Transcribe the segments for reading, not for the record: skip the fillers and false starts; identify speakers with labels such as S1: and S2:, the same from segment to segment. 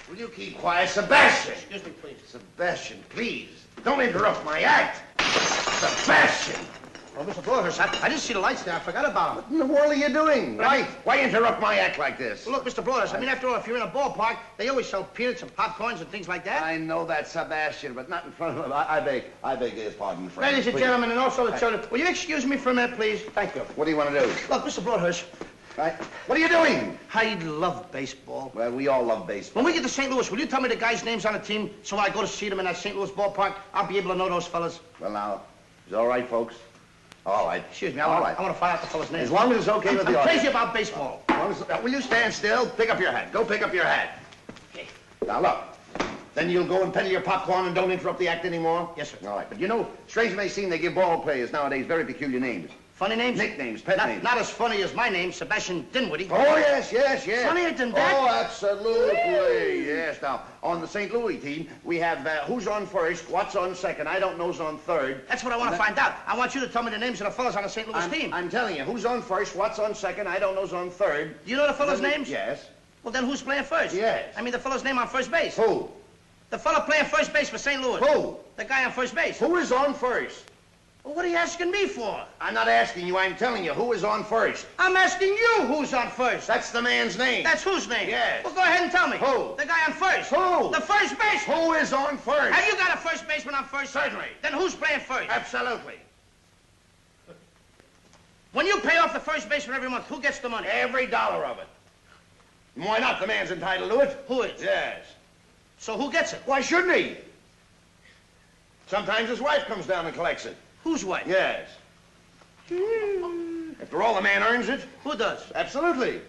S1: Will you keep quiet, Sebastian?
S2: Excuse me, please.
S1: Sebastian, please. Don't interrupt my act. Sebastian!
S2: Oh, Mr. Broadhurst, I didn't see the lights there. I forgot about them.
S1: What in the world are you doing? Why interrupt my act like this?
S2: Well, look, Mr. Broadhurst, I mean, after all, if you're in a ballpark, they always sell peanuts and popcorns and things like that.
S1: I know that, Sebastian, but not in front of him. I beg his pardon, friend.
S2: Ladies and gentlemen, and also the children, will you excuse me for a minute, please? Thank you.
S1: What do you want to do?
S2: Look, Mr. Broadhurst.
S1: Right. What are you doing?
S2: I love baseball.
S1: Well, we all love baseball.
S2: When we get to St. Louis, will you tell me the guys' names on the team so when I go to see them in that St. Louis ballpark, I'll be able to know those fellas?
S1: Well, now, is it all right, folks? All right.
S2: Excuse me, I want to find out the fellas' names.
S1: As long as it's okay with the audience.
S2: I'm crazy about baseball.
S1: Will you stand still? Pick up your hat. Go pick up your hat.
S2: Okay.
S1: Now, look. Then you'll go and peddle your popcorn and don't interrupt the act anymore?
S2: Yes, sir.
S1: All right. But you know, strange it may seem, they give ball players nowadays very peculiar names.
S2: Funny names?
S1: Nicknames, pet names.
S2: Not as funny as my name, Sebastian Dinwiddie.
S1: Oh, yes.
S2: Funnier than that?
S1: Oh, absolutely. Yes. Now, on the St. Louis team, we have who's on first, what's on second, I don't know's on third.
S2: That's what I want to find out. I want you to tell me the names of the fellas on the St. Louis team.
S1: I'm telling you, who's on first, what's on second, I don't know's on third.
S2: You know the fellas' names?
S1: Yes.
S2: Well, then who's playing first?
S1: Yes.
S2: I mean the fellow's name on first base.
S1: Who?
S2: The fellow playing first base for St. Louis.
S1: Who?
S2: The guy on first base.
S1: Who is on first?
S2: Well, what are you asking me for?
S1: I'm not asking you, I'm telling you, who is on first?
S2: I'm asking you who's on first.
S1: That's the man's name.
S2: That's whose name?
S1: Yes.
S2: Well, go ahead and tell me.
S1: Who?
S2: The guy on first.
S1: Who?
S2: The first baseman.
S1: Who is on first?
S2: Have you got a first baseman on first?
S1: Certainly.
S2: Then who's playing first?
S1: Absolutely.
S2: When you pay off the first baseman every month, who gets the money?
S1: Every dollar of it. Why not? The man's entitled to it.
S2: Who is?
S1: Yes.
S2: So who gets it?
S1: Why shouldn't he? Sometimes his wife comes down and collects it.
S2: Whose wife?
S1: Yes. After all, the man earns it.
S2: Who does?
S1: Absolutely.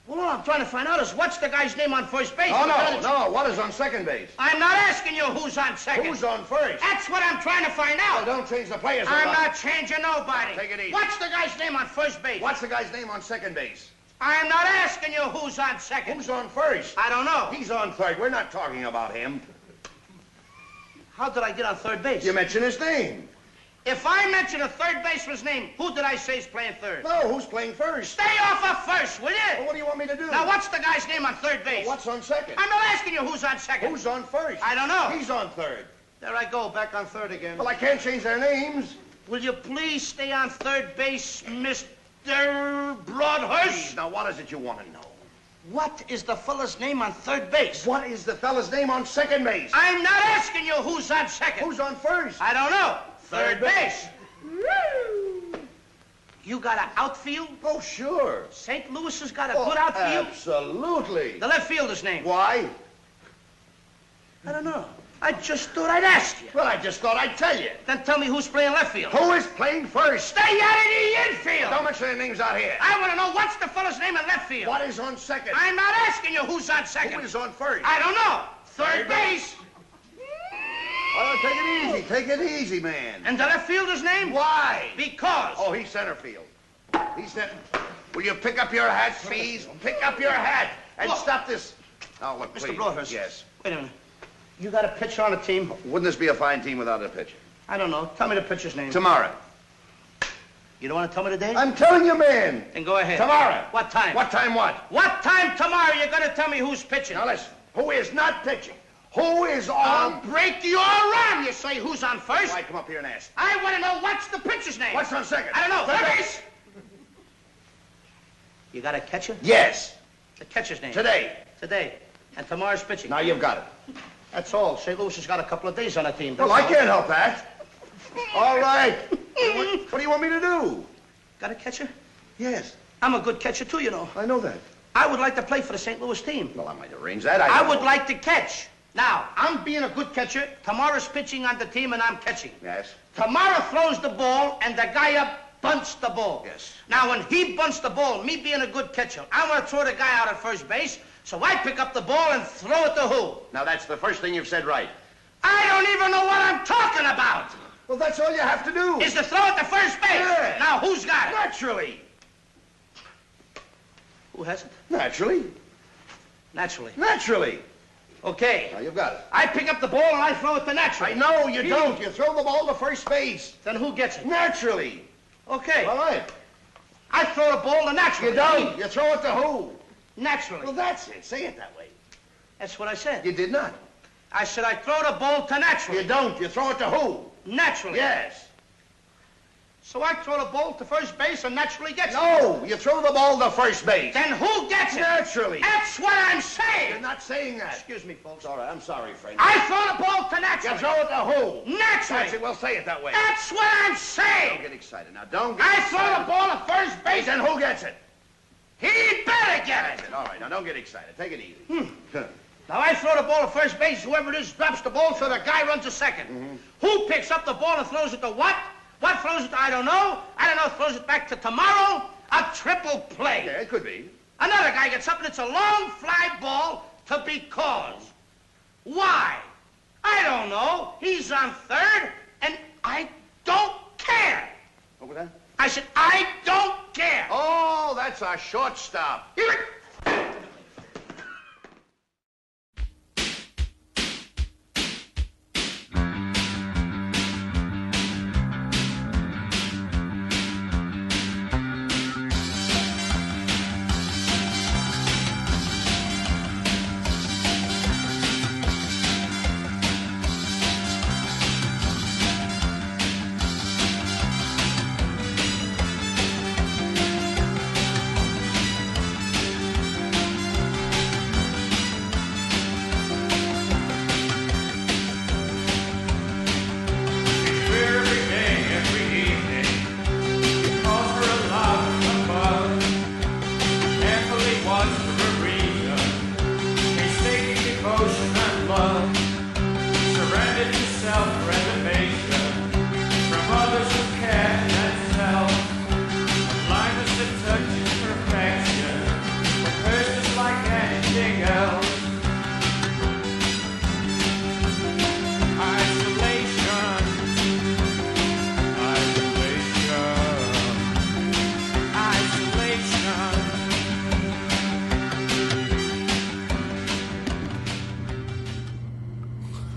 S2: Well, all I'm trying to find out is what's the guy's name on first base?
S1: Oh, no. What is on second base?
S2: I'm not asking you who's on second.
S1: Who's on first?
S2: That's what I'm trying to find out.
S1: Well, don't change the players.
S2: I'm not changing nobody.
S1: Take it easy.
S2: What's the guy's name on first base?
S1: What's the guy's name on second base?
S2: I'm not asking you who's on second.
S1: Who's on first?
S2: I don't know.
S1: He's on third. We're not talking about him.
S2: How did I get on third base?
S1: You mentioned his name.
S2: If I mention a third baseman's name, who did I say is playing third?
S1: No, who's playing first?
S2: Stay off of first, will you?
S1: Well, what do you want me to do?
S2: Now, what's the guy's name on third base?
S1: Well, what's on second?
S2: I'm not asking you who's on second.
S1: Who's on first?
S2: I don't know.
S1: He's on third.
S2: There I go, back on third again.
S1: Well, I can't change their names.
S2: Will you please stay on third base, Mr. Broadhurst?
S1: Now, what is it you want to know?
S2: What is the fella's name on third base?
S1: What is the fella's name on second base?
S2: I'm not asking you who's on second.
S1: Who's on first?
S2: I don't know. Third base.
S3: Woo!
S2: You got an outfield?
S1: Oh, sure.
S2: St. Louis has got a good outfield?
S1: Absolutely.
S2: The left fielder's name?
S1: Why?
S2: I don't know. I just thought I'd ask you.
S1: Well, I just thought I'd tell you.
S2: Then tell me who's playing left field.
S1: Who is playing first?
S2: Stay out of the infield!
S1: Don't mention their names out here.
S2: I want to know what's the fella's name in left field.
S1: What is on second?
S2: I'm not asking you who's on second.
S1: Who is on first?
S2: I don't know. Third base.
S1: Oh, take it easy. Take it easy, man.
S2: And the left fielder's name?
S1: Why?
S2: Because.
S1: Oh, he's center field. He's center. Will you pick up your hat, please? Pick up your hat and
S2: Look.
S1: stop this. Oh, look,
S2: Mr.
S1: please.
S2: Broadhurst.
S1: Yes.
S2: Wait a minute. You got a pitcher on the team?
S1: Wouldn't this be a fine team without a pitcher?
S2: I don't know. Tell me the pitcher's name.
S1: Tomorrow.
S2: You don't want to tell me the date?
S1: I'm telling you, man.
S2: Then go ahead.
S1: Tomorrow.
S2: What time?
S1: What time what?
S2: What time tomorrow you're going to tell me who's pitching?
S1: Now listen. Who is not pitching? Who is on?
S2: I'll break your arm. You say who's on first?
S1: Why come up here and ask?
S2: I want to know what's the pitcher's name.
S1: What's on second?
S2: I don't know.
S1: Third
S2: Third
S1: base.
S2: You got a catcher?
S1: Yes.
S2: The catcher's name.
S1: Today.
S2: Today. And tomorrow's pitching.
S1: Now you've got it.
S2: That's all. St. Louis has got a couple of days on the team.
S1: Well, I can't help that. All right. What do you want me to do?
S2: Got a catcher?
S1: Yes.
S2: I'm a good catcher, too, you know.
S1: I know that.
S2: I would like to play for the St. Louis team.
S1: Well, I might arrange that.
S2: I would like to catch. Now, I'm being a good catcher. Tomorrow's pitching on the team, and I'm catching.
S1: Yes.
S2: Tomorrow throws the ball, and the guy up bunts the ball.
S1: Yes.
S2: Now, when he bunts the ball, me being a good catcher, I want to throw the guy out at first base, so I pick up the ball and throw it to who?
S1: Now, that's the first thing you've said right.
S2: I don't even know what I'm talking about.
S1: Well, that's all you have to do.
S2: Is to throw it to first base.
S1: Yeah.
S2: Now, who's got it?
S1: Naturally.
S2: Who has it?
S1: Naturally.
S2: Naturally.
S1: Naturally.
S2: Okay.
S1: Now, you've got it.
S2: I pick up the ball and I throw it to naturally.
S1: I know you don't. You throw the ball to first base.
S2: Then who gets it?
S1: Naturally.
S2: Okay.
S1: All right.
S2: I throw the ball to naturally.
S1: You don't. You throw it to who?
S2: Naturally.
S1: Well, that's it. Say it that way.
S2: That's what I said.
S1: You did not.
S2: I said I throw the ball to naturally.
S1: You don't. You throw it to who?
S2: Naturally.
S1: Yes.
S2: So I throw the ball to first base and naturally gets it.
S1: No, you throw the ball to first base.
S2: Then who gets it?
S1: Naturally.
S2: That's what I'm saying.
S1: You're not saying that.
S2: Excuse me, folks.
S1: All right, I'm sorry, friend.
S2: I throw the ball to
S1: You
S2: naturally.
S1: throw it to who?
S2: Naturally.
S1: That's it. Well, say it that way.
S2: That's what I'm saying.
S1: Don't get excited now. Don't get
S2: I
S1: excited.
S2: throw the ball to first base
S1: Then who gets it?
S2: he better get
S1: That's
S2: it.
S1: it. All right, now don't get excited. Take it easy.
S2: Now I throw the ball to first base. Whoever it is drops the ball, so the guy runs to second. Who picks up the ball and throws it to what? What throws it to I don't know. I don't know, throws it back to tomorrow. A triple play.
S1: Yeah, it could be.
S2: Another guy gets up and it's a long fly ball to because. Why? I don't know. He's on third and I don't care.
S1: What was that?
S2: I said, I don't care.
S1: Oh, that's a shortstop.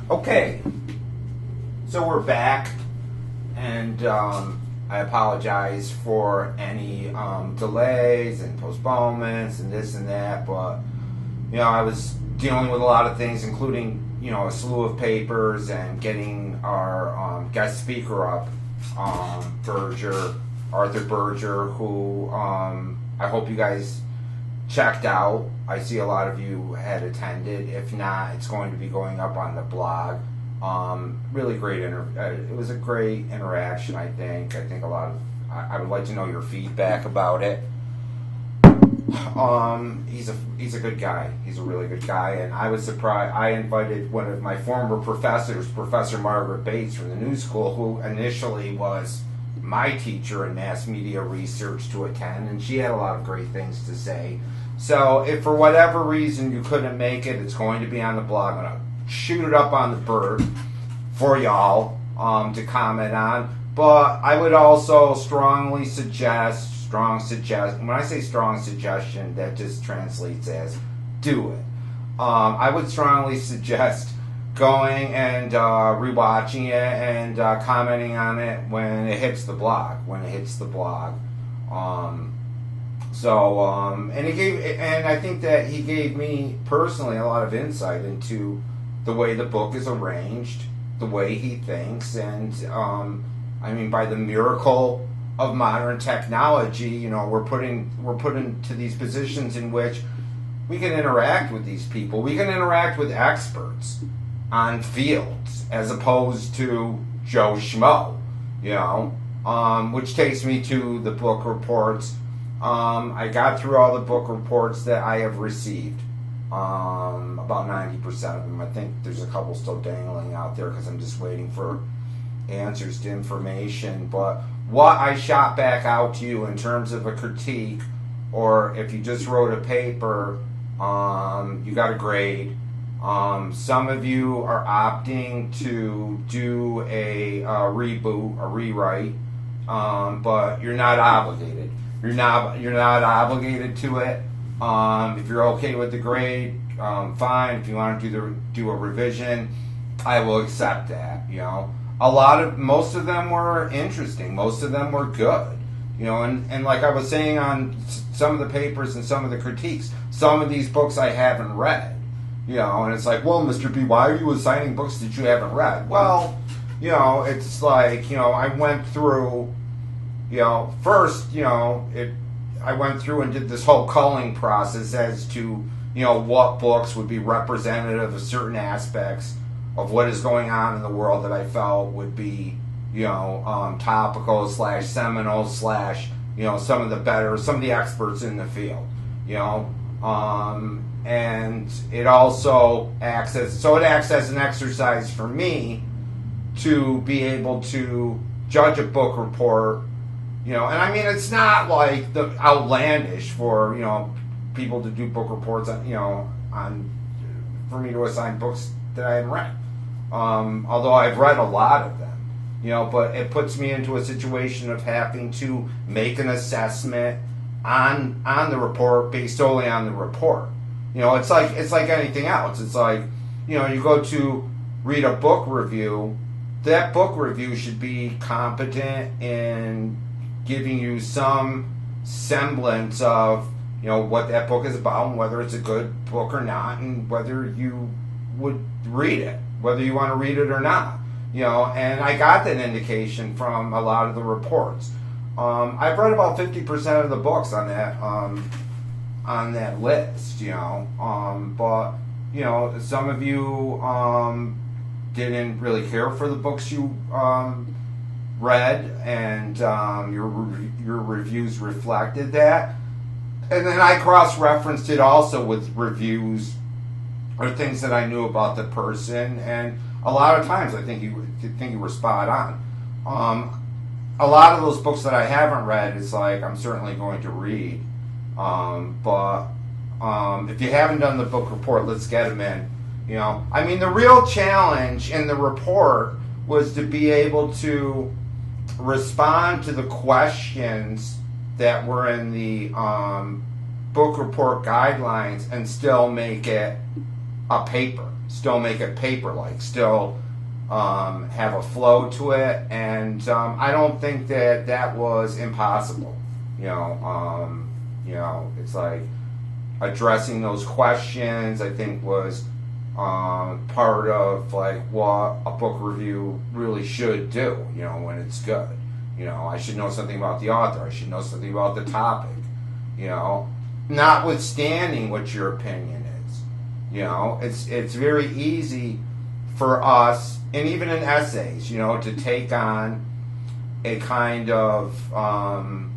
S4: Okay, so we're back, and I apologize for any delays and postponements and this and that, but, you know, I was dealing with a lot of things, including, you know, a slew of papers and getting our guest speaker up, Arthur Berger, who I hope you guys checked out. I see a lot of you had attended. If not, it's going to be going up on the blog. Really great. It was a great interaction. I think a lot of. I would like to know your feedback about it. He's a good guy. He's a really good guy, and I was surprised. I invited one of my former professors, Professor Margaret Bates from the New School, who initially was my teacher in mass media research, to attend, and she had a lot of great things to say. So if for whatever reason you couldn't make it, it's going to be on the blog. I'm going to shoot it up on the bird for y'all to comment on. But I would also strong suggest, when I say strong suggestion, that just translates as do it. I would strongly suggest going and rewatching it and commenting on it when it hits the blog. And I think that he gave me personally a lot of insight into the way the book is arranged, the way he thinks, and I mean, by the miracle of modern technology, you know, we're put into these positions in which we can interact with these people. We can interact with experts on fields as opposed to Joe Schmo, you know, which takes me to the book reports. I got through all the book reports that I have received, about 90% of them. I think there's a couple still dangling out there because I'm just waiting for answers to information. But what I shot back out to you in terms of a critique, or if you just wrote a paper, you got a grade. Some of you are opting to do a reboot, a rewrite, but you're not obligated. You're not obligated to it. If you're okay with the grade, fine. If you want to do a revision, I will accept that. You know, most of them were interesting. Most of them were good. And like I was saying on some of the papers and some of the critiques, some of these books I haven't read, and it's like, well, Mr. B, why are you assigning books that you haven't read? Well, it's like, I went through, first, I went through and did this whole culling process as to, what books would be representative of certain aspects of what is going on in the world that I felt would be, topical / seminal / some of the experts in the field, and it also acts as an exercise for me to be able to judge a book report, and I mean, it's not like the outlandish for, people to do book reports on for me to assign books that I haven't read. Although I've read a lot of them, but it puts me into a situation of having to make an assessment on the report based solely on the report. It's like anything else. It's like, you go to read a book review. That book review should be competent in giving you some semblance of, what that book is about and whether it's a good book or not, and whether you would read it, whether you want to read it or not. And I got that indication from a lot of the reports. I've read about 50% of the books on that list, but, some of you didn't really care for the books you read, and your reviews reflected that. And then I cross-referenced it also with reviews or things that I knew about the person, and a lot of times I think you were spot on. A lot of those books that I haven't read, it's like I'm certainly going to read, but if you haven't done the book report, let's get them in. I mean, the real challenge in the report was to be able to respond to the questions that were in the book report guidelines and still make it a paper, paper-like, still have a flow to it, and I don't think that was impossible. It's like addressing those questions, I think, was part of like what a book review really should do, when it's good. I should know something about the author. I should know something about the topic, notwithstanding what your opinion is. It's very easy for us, and even in essays, to take on a kind of, an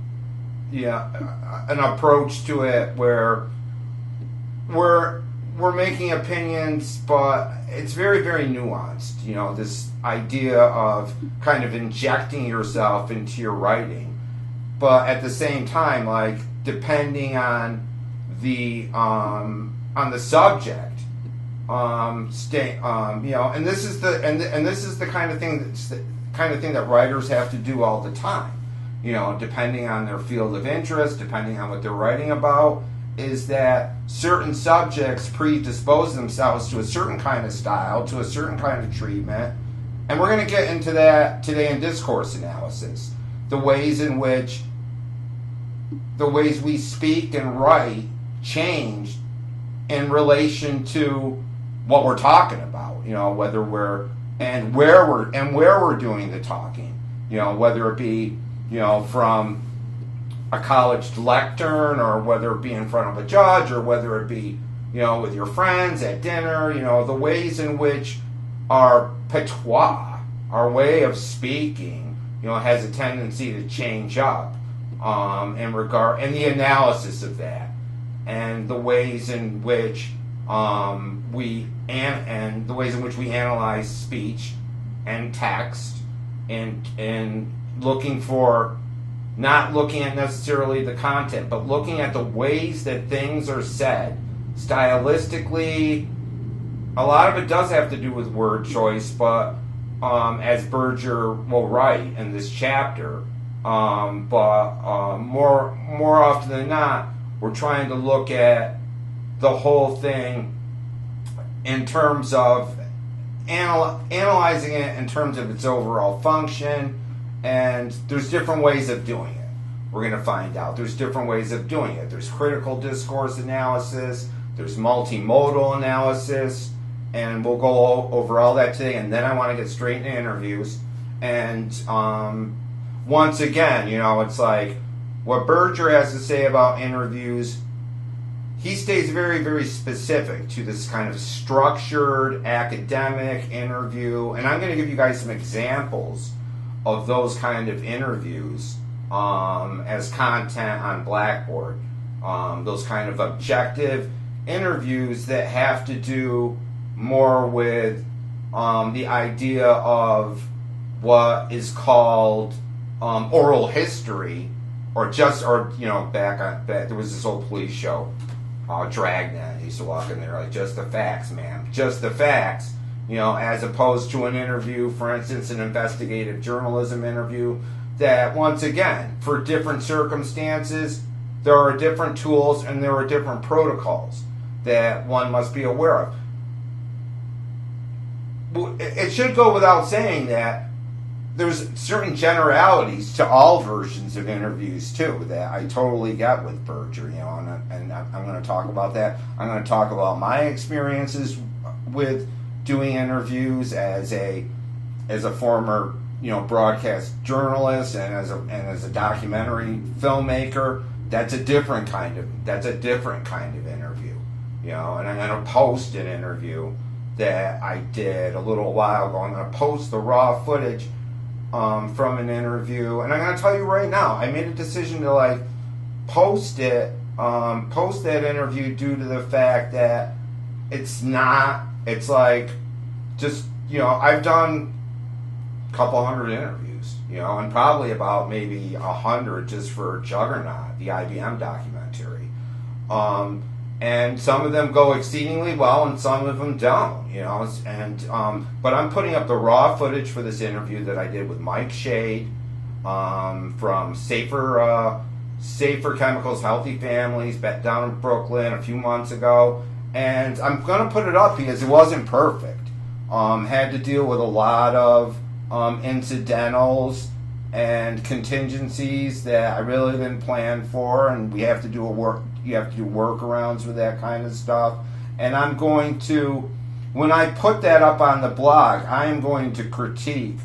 S4: approach to it where we're making opinions, but it's very, very nuanced. This idea of kind of injecting yourself into your writing, but at the same time, like depending on the subject, and this is the kind of thing that writers have to do all the time. Depending on their field of interest, depending on what they're writing about, is that certain subjects predispose themselves to a certain kind of style, to a certain kind of treatment, and we're going to get into that today in discourse analysis. The ways we speak and write change in relation to what we're talking about. Whether where we're doing the talking. Whether it be from a college lectern, or whether it be in front of a judge, or whether it be, with your friends at dinner, the ways in which our patois, our way of speaking, has a tendency to change up, and the analysis of that, and the ways in which we analyze speech and text, and not looking at necessarily the content, but looking at the ways that things are said stylistically. A lot of it does have to do with word choice, but as Berger will write in this chapter, but more often than not, we're trying to look at the whole thing in terms of analyzing it in terms of its overall function. And there's different ways of doing it. we're going to find out. There's different ways of doing it. There's critical discourse analysis, there's multimodal analysis, and we'll go over all that today. And then I want to get straight into interviews. And once again, it's like what Berger has to say about interviews. He stays very, very specific to this kind of structured academic interview. And I'm going to give you guys some examples of those kind of interviews as content on Blackboard. Those kind of objective interviews that have to do more with the idea of what is called oral history, or back there was this old police show, Dragnet. I used to walk in there like, just the facts, ma'am, just the facts. As opposed to an interview, for instance, an investigative journalism interview, that once again, for different circumstances, there are different tools and there are different protocols that one must be aware of. It should go without saying that there's certain generalities to all versions of interviews too that I totally get with Berger, and I'm going to talk about that. I'm going to talk about my experiences with doing interviews as a former broadcast journalist and as a documentary filmmaker. That's a different kind of interview, and I'm going to post an interview that I did a little while ago. I'm going to post the raw footage from an interview, and I'm going to tell you right now, I made a decision to post that interview due to the fact that I've done a couple hundred interviews, and probably about maybe 100 just for Juggernaut, the IBM documentary. And some of them go exceedingly well, and some of them don't, but I'm putting up the raw footage for this interview that I did with Mike Shade from Safer Chemicals, Healthy Families, down in Brooklyn a few months ago, and I'm going to put it up because it wasn't perfect. Had to deal with a lot of incidentals and contingencies that I really didn't plan for, and you have to do workarounds with that kind of stuff. And I'm going to, when I put that up on the blog, I am going to critique,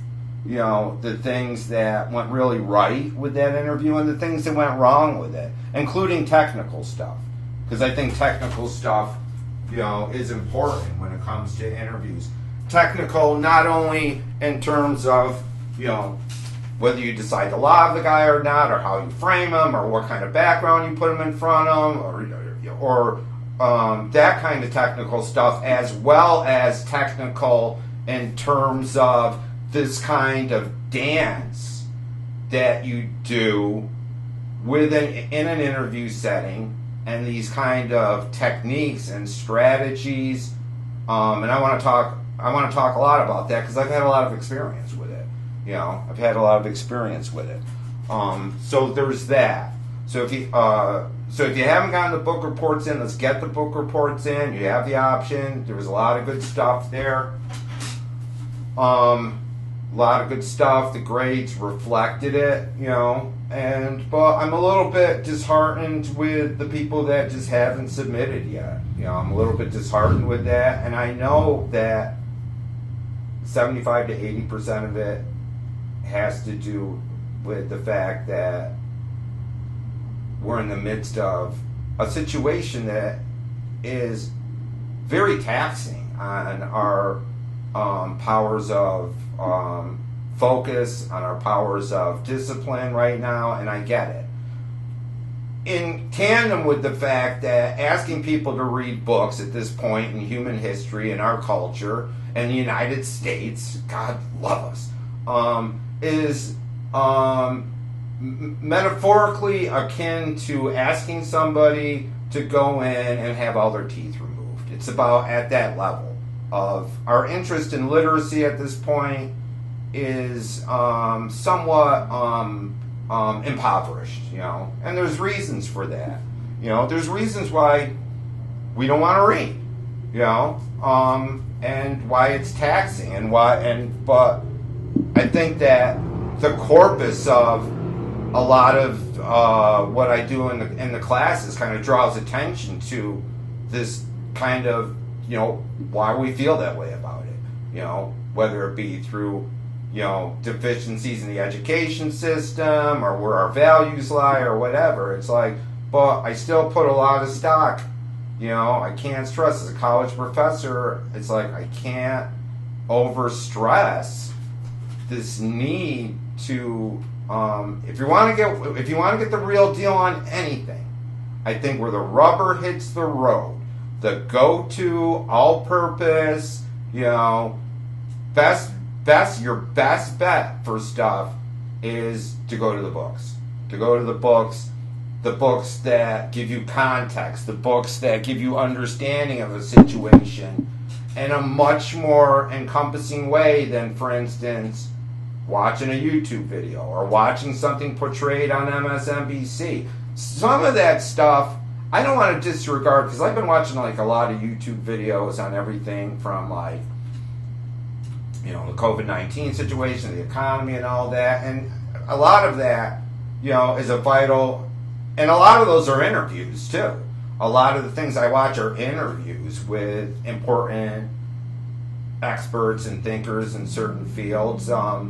S4: the things that went really right with that interview and the things that went wrong with it, including technical stuff, because I think technical stuff, is important when it comes to interviews. Technical, not only in terms of, whether you decide to live the guy or not, or how you frame him, or what kind of background you put him in front of, or that kind of technical stuff, as well as technical in terms of this kind of dance that you do in an interview setting, and these kind of techniques and strategies. And I want to talk a lot about that because I've had a lot of experience with it. I've had a lot of experience with it. So there's that. So if you haven't gotten the book reports in, let's get the book reports in. You have the option. There was a lot of good stuff there. A lot of good stuff. The grades reflected it, but I'm a little bit disheartened with the people that just haven't submitted yet. I'm a little bit disheartened with that, and I know that 75 to 80% of it has to do with the fact that we're in the midst of a situation that is very taxing on our powers of focus, on our powers of discipline right now, and I get it. In tandem with the fact that asking people to read books at this point in human history and our culture and the United States, God love us, is metaphorically akin to asking somebody to go in and have all their teeth removed. It's about at that level of our interest in literacy at this point is somewhat impoverished, and there's reasons for that. There's reasons why we don't want to read, and why it's taxing, but I think that the corpus of a lot of what I do in the classes kind of draws attention to this kind of, why we feel that way about it. Whether it be through, deficiencies in the education system or where our values lie or whatever. It's like, but I still put a lot of stock. I can't stress as a college professor. It's like I can't overstress this need to. If you want to get the real deal on anything, I think where the rubber hits the road, the go-to, all-purpose, your best bet for stuff is to go to the books. To go to the books that give you context, the books that give you understanding of a situation in a much more encompassing way than, for instance, watching a YouTube video or watching something portrayed on MSNBC. Some of that stuff I don't want to disregard, because I've been watching like a lot of YouTube videos on everything from like, the COVID-19 situation, the economy and all that, and a lot of that, is a vital, and a lot of those are interviews too. A lot of the things I watch are interviews with important experts and thinkers in certain fields, that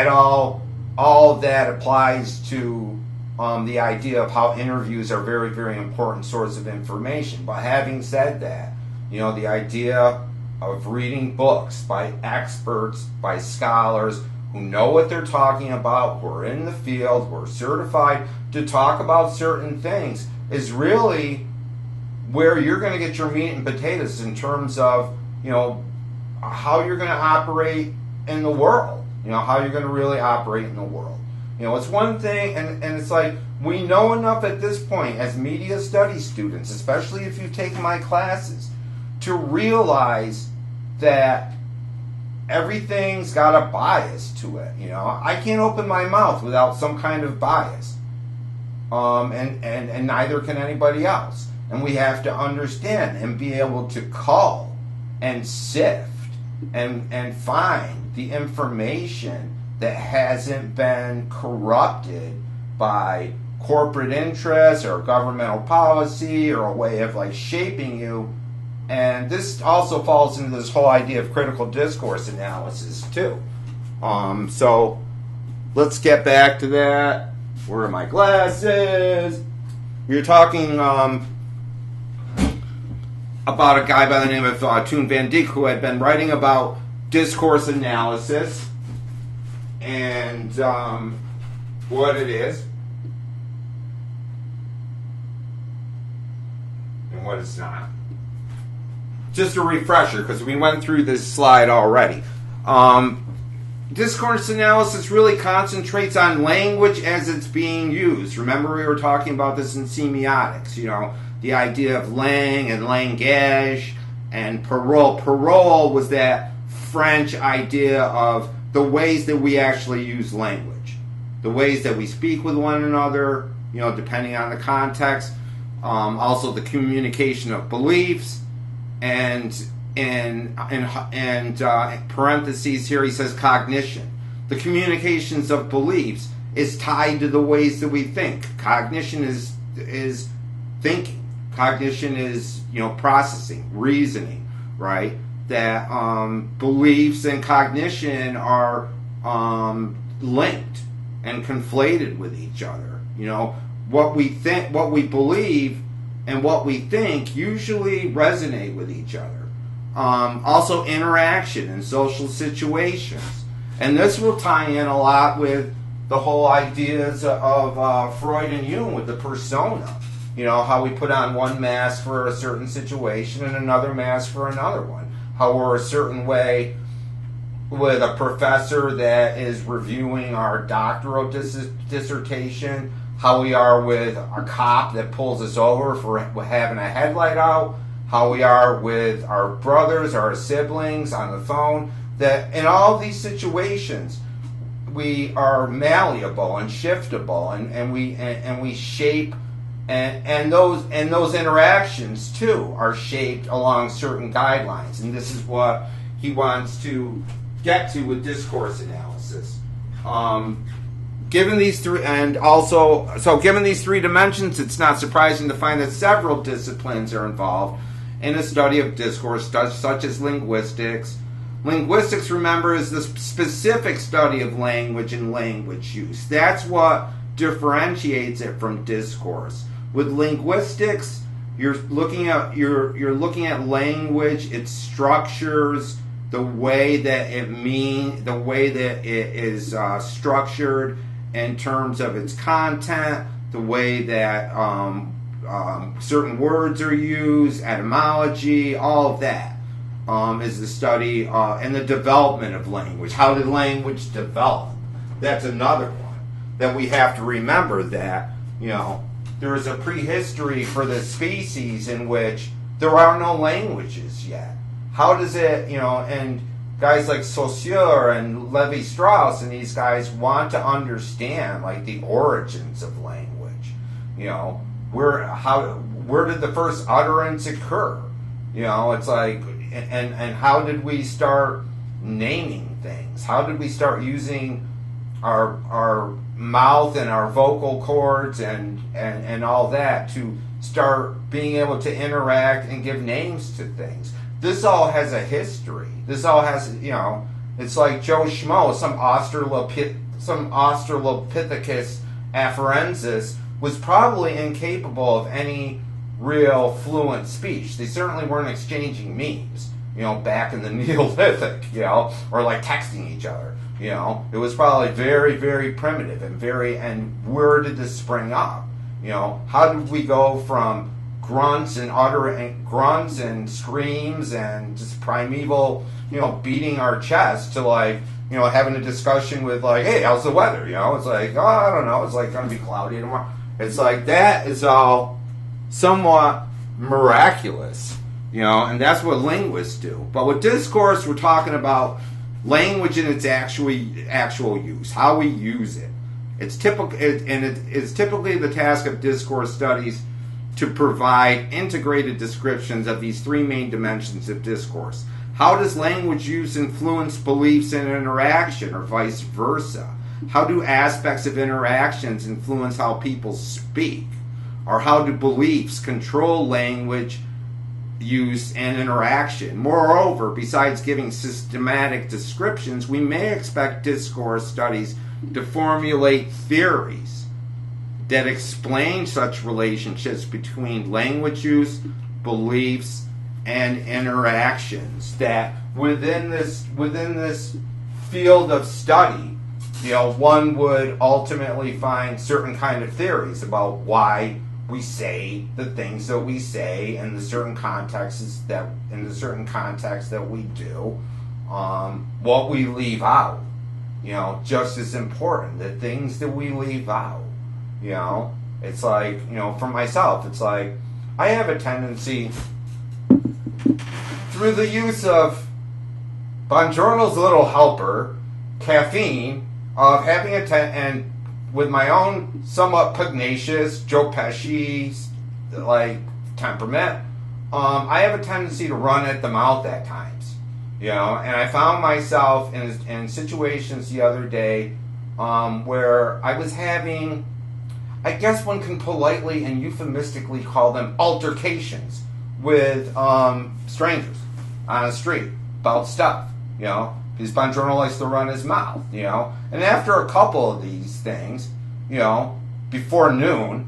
S4: all that applies to the idea of how interviews are very, very important source of information. But having said that, the idea of reading books by experts, by scholars who know what they're talking about, who are in the field, who are certified to talk about certain things, is really where you're going to get your meat and potatoes in terms of, how you're going to operate in the world, how you're going to really operate in the world. It's one thing, and it's like, we know enough at this point as media studies students, especially if you've taken my classes, to realize that everything's got a bias to it. I can't open my mouth without some kind of bias, and neither can anybody else. And we have to understand and be able to call and sift and find the information that hasn't been corrupted by corporate interests or governmental policy or a way of like shaping you. And this also falls into this whole idea of critical discourse analysis too. So let's get back to that. Where are my glasses? We were talking about a guy by the name of Toon Van Dyck, who had been writing about discourse analysis and what it is and what it's not. Just a refresher, because we went through this slide already. Discourse analysis really concentrates on language as it's being used. Remember, we were talking about this in semiotics, the idea of langue and langage and parole. Parole was that French idea of the ways that we actually use language, the ways that we speak with one another, depending on the context. Also, the communication of beliefs. And in parentheses here, he says cognition. The communications of beliefs is tied to the ways that we think. Cognition is thinking. Cognition is processing, reasoning, right? That beliefs and cognition are linked and conflated with each other. What we think, what we believe, and what we think usually resonate with each other. Also interaction in social situations. And this will tie in a lot with the whole ideas of Freud and Jung with the persona. How we put on one mask for a certain situation and another mask for another one. How we're a certain way with a professor that is reviewing our doctoral dissertation, how we are with a cop that pulls us over for having a headlight out, how we are with our brothers, our siblings on the phone, that in all these situations we are malleable and shiftable, and we shape, and those interactions too are shaped along certain guidelines. And this is what he wants to get to with discourse analysis. Given these three dimensions, it's not surprising to find that several disciplines are involved in the study of discourse, such as linguistics. Linguistics, remember, is the specific study of language and language use. That's what differentiates it from discourse. With linguistics, you're looking at language, its structures, the way that it is structured in terms of its content, the way that certain words are used, etymology, all of that is the study and the development of language. How did language develop? That's another one that we have to remember, that there is a prehistory for the species in which there are no languages yet. How does it, and guys like Saussure and Levi-Strauss and these guys want to understand like the origins of language. Where did the first utterance occur? It's like, and how did we start naming things? How did we start using our mouth and our vocal cords and all that to start being able to interact and give names to things? This all has a history. This all has, it's like Joe Schmo, some Australopithecus afarensis was probably incapable of any real fluent speech. They certainly weren't exchanging memes, back in the Neolithic, or like texting each other. It was probably very, very primitive and where did this spring up? How did we go from grunts and screams and just primeval, beating our chest to like, having a discussion with like, hey, how's the weather? It's like, oh, I don't know, it's like going to be cloudy tomorrow. It's like that is all somewhat miraculous, and that's what linguists do. But with discourse, we're talking about language in its actual use, how we use it. It's typical, and it is typically the task of discourse studies to provide integrated descriptions of these three main dimensions of discourse. How does language use influence beliefs and interaction, or vice versa? How do aspects of interactions influence how people speak? Or how do beliefs control language use and interaction? Moreover, besides giving systematic descriptions, we may expect discourse studies to formulate theories that explain such relationships between language use, beliefs, and interactions. That within this field of study, one would ultimately find certain kind of theories about why we say the things that we say in the certain contexts that we do. What we leave out, just as important. The things that we leave out. It's like, for myself, it's like I have a tendency through the use of Buongiorno's Little Helper, caffeine, of having and with my own somewhat pugnacious Joe Pesci like temperament, I have a tendency to run at the mouth at times, and I found myself in situations the other day where I was having, I guess one can politely and euphemistically call them altercations with strangers on the street about stuff, because Buongiorno likes to run his mouth, and after a couple of these things, before noon,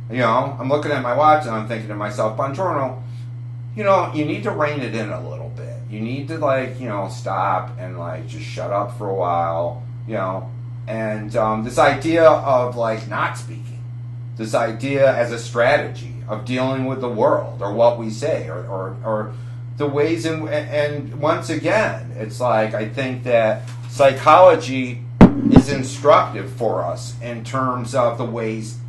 S4: I'm looking at my watch and I'm thinking to myself, Buongiorno, you need to rein it in a little bit. You need to stop and just shut up for a while, and this idea of not speaking, this idea as a strategy of dealing with the world or what we say or the ways and once again, it's I think that psychology is instructive for us in terms of the ways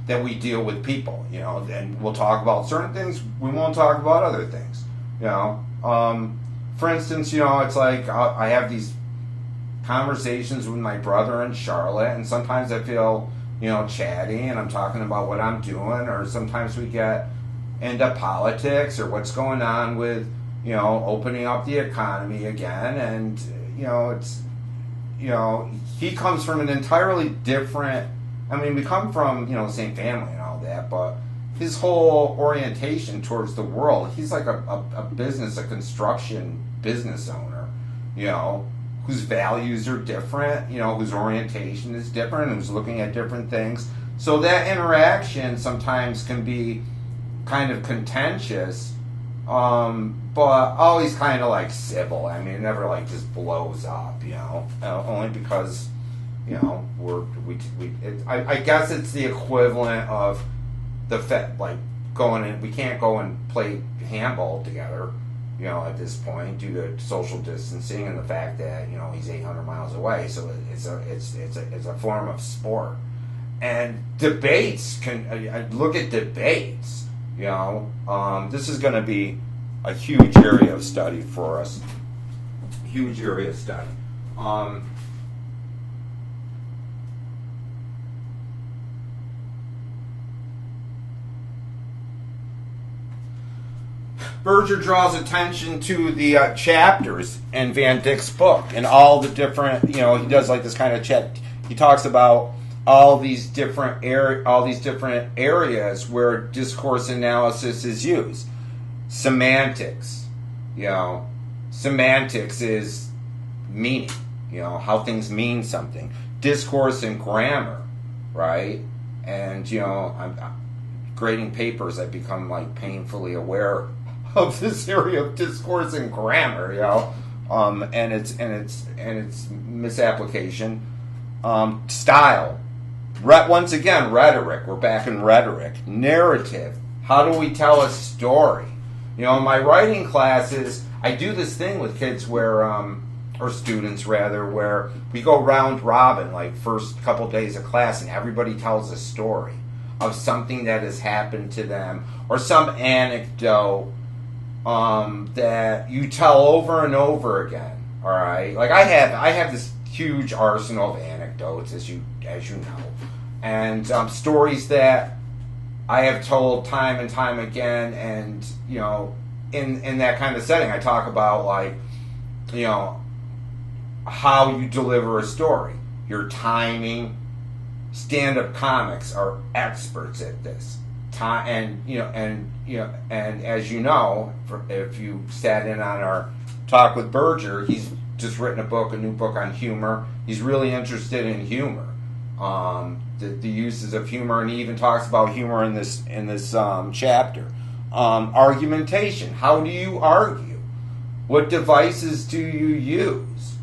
S4: that we deal with people, and we'll talk about certain things, we won't talk about other things, for instance, it's I have these conversations with my brother in Charlotte, and sometimes I feel, chatty, and I'm talking about what I'm doing, or sometimes we get into politics or what's going on with, opening up the economy again, and, he comes from an entirely different. I mean, we come from the same family and all that, but his whole orientation towards the world, he's like a construction business owner, whose values are different, whose orientation is different, who's looking at different things. So that interaction sometimes can be kind of contentious, but always kind of like civil. I mean, it never like just blows up, only because, I guess it's the equivalent of the like going in. We can't go and play handball together, at this point due to social distancing and the fact that he's 800 miles away. So it's a form of sport. And debates look at debates. This is going to be a huge area of study for us. Huge area of study. Berger draws attention to the chapters in Van Dyck's book and all the different, he does like this kind of chat. He talks about all these different areas where discourse analysis is used. Semantics, semantics is meaning, how things mean something. Discourse and grammar, right? And I'm grading papers, I've become like painfully aware of this area of discourse and grammar, and its misapplication. Style. Once again, rhetoric. We're back in rhetoric. Narrative. How do we tell a story? In my writing classes, I do this thing with kids where, or students rather, where we go round robin, like first couple days of class, and everybody tells a story of something that has happened to them, or some anecdote that you tell over and over again. All right, like I have this huge arsenal of anecdotes, as you know, and stories that I have told time and time again. And in that kind of setting, I talk about like how you deliver a story, your timing. Stand-up comics are experts at this. And as you know, if you sat in on our talk with Berger, he's just written a new book on humor. He's really interested in humor, the uses of humor, and he even talks about humor in this chapter. Argumentation. How do you argue? What devices do you use?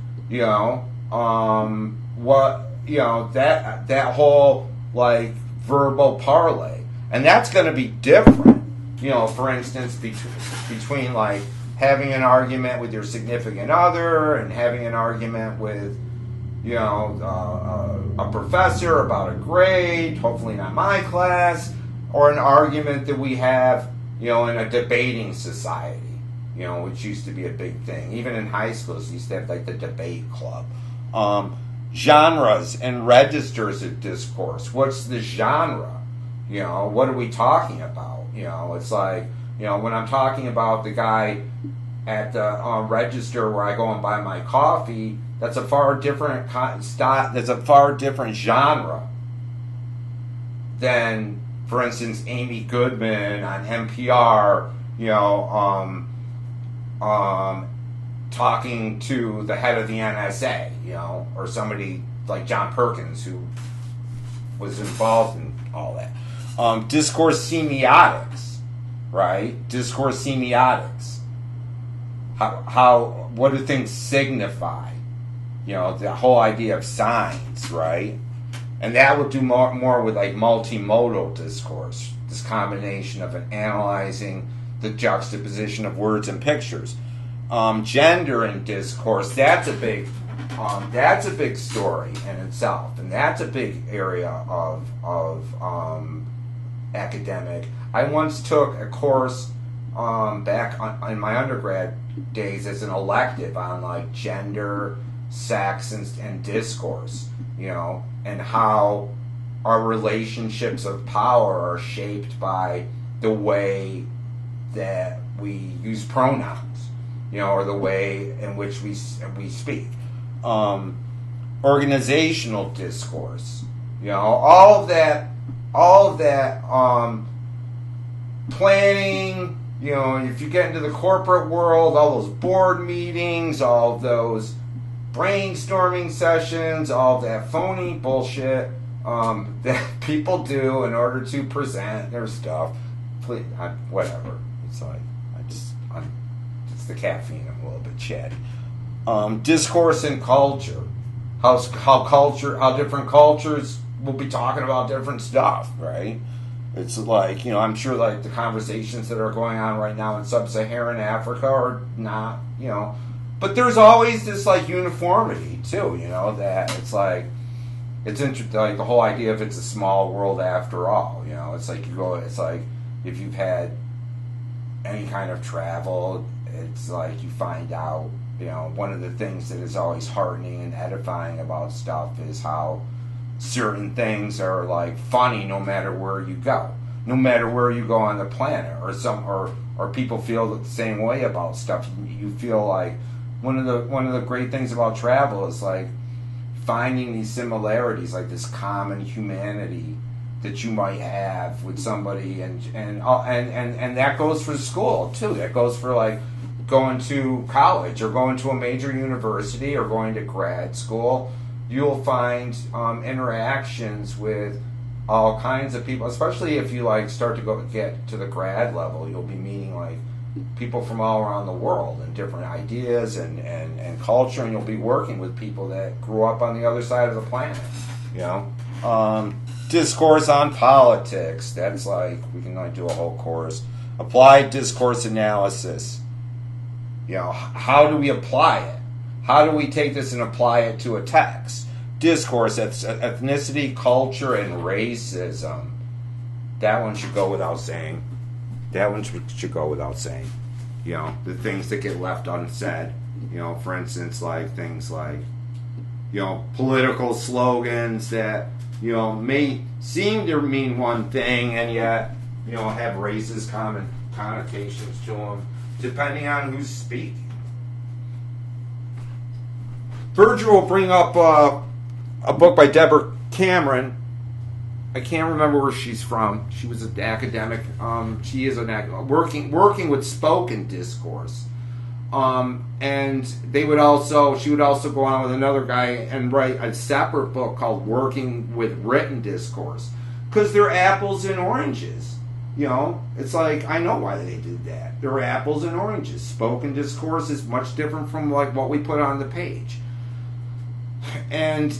S4: That whole like verbal parlay. And that's going to be different, for instance, between like having an argument with your significant other and having an argument with, a professor about a grade, hopefully not my class, or an argument that we have, in a debating society, which used to be a big thing. Even in high schools, you used to have like the debate club. Genres and registers of discourse. What's the genre? What are we talking about? It's like, when I'm talking about the guy at the register where I go and buy my coffee, that's a far different that's a far different genre than, for instance, Amy Goodman on NPR, talking to the head of the NSA, or somebody like John Perkins who was involved in all that. Discourse semiotics, right? Discourse semiotics. What do things signify? The whole idea of signs, right? And that would do more with like multimodal discourse, this combination of analyzing the juxtaposition of words and pictures. Gender and discourse, that's a big story in itself, and that's a big area of academic. I once took a course back in my undergrad days as an elective on like gender, sex, and discourse, and how our relationships of power are shaped by the way that we use pronouns, or the way in which we speak. organizational discourse. You know, all of that planning. You know, if you get into the corporate world, all those board meetings, all of those brainstorming sessions, all of that phony bullshit that people do in order to present their stuff. Please, whatever. It's like it's the caffeine. I'm a little bit chatty. Discourse and culture. How different cultures will be talking about different stuff, right? It's like, you know, I'm sure like the conversations that are going on right now in sub-Saharan Africa are not, you know, but there's always this like uniformity too, you know, that it's like, it's interesting, like the whole idea of it's a small world after all, you know, it's like it's like if you've had any kind of travel, it's like you find out, you know, one of the things that is always heartening and edifying about stuff is how certain things are like funny no matter where you go on the planet, or people feel the same way about stuff. You feel like one of the great things about travel is like finding these similarities, like this common humanity that you might have with somebody, and that goes for school too. That goes for like going to college or going to a major university or going to grad school. You'll find interactions with all kinds of people, especially if you like start to get to the grad level. You'll be meeting like people from all around the world and different ideas and culture, and you'll be working with people that grew up on the other side of the planet. You know, discourse on politics. That's like we can like do a whole course. Applied discourse analysis. You know, how do we apply it? How do we take this and apply it to a text? Discourse, ethnicity, culture, and racism. That one should go without saying. You know, the things that get left unsaid. You know, for instance, like things like, you know, political slogans that, you know, may seem to mean one thing and yet, you know, have racist connotations to them, depending on who's speaking. Virgil will bring up a book by Deborah Cameron. I can't remember where she's from. She was an academic. She is working with spoken discourse. And she would also go on with another guy and write a separate book called Working with Written Discourse. Because they're apples and oranges. You know, it's like, I know why they did that. They're apples and oranges. Spoken discourse is much different from like what we put on the page. And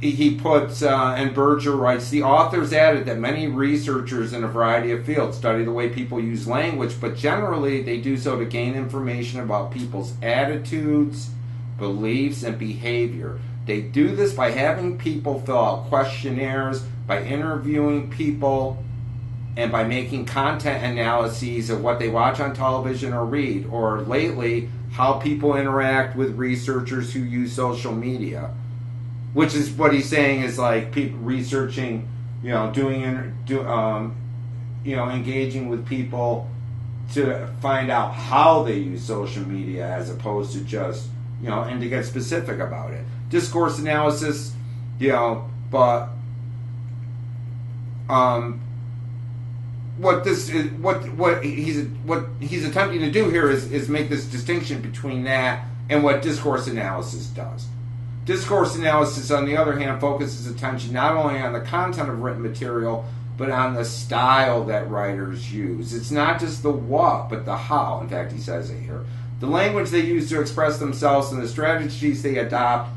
S4: he puts, and Berger writes, the authors added that many researchers in a variety of fields study the way people use language, but generally they do so to gain information about people's attitudes, beliefs, and behavior. They do this by having people fill out questionnaires, by interviewing people, and by making content analyses of what they watch on television or read, or lately, how people interact with researchers who use social media. Which is what he's saying is like people researching, you know, engaging with people to find out how they use social media as opposed to just, you know, and to get specific about it. Discourse analysis, you know, but what he's attempting to do here is make this distinction between that and what discourse analysis does. Discourse analysis, on the other hand, focuses attention not only on the content of written material, but on the style that writers use. It's not just the what, but the how. In fact, he says it here. The language they use to express themselves and the strategies they adopt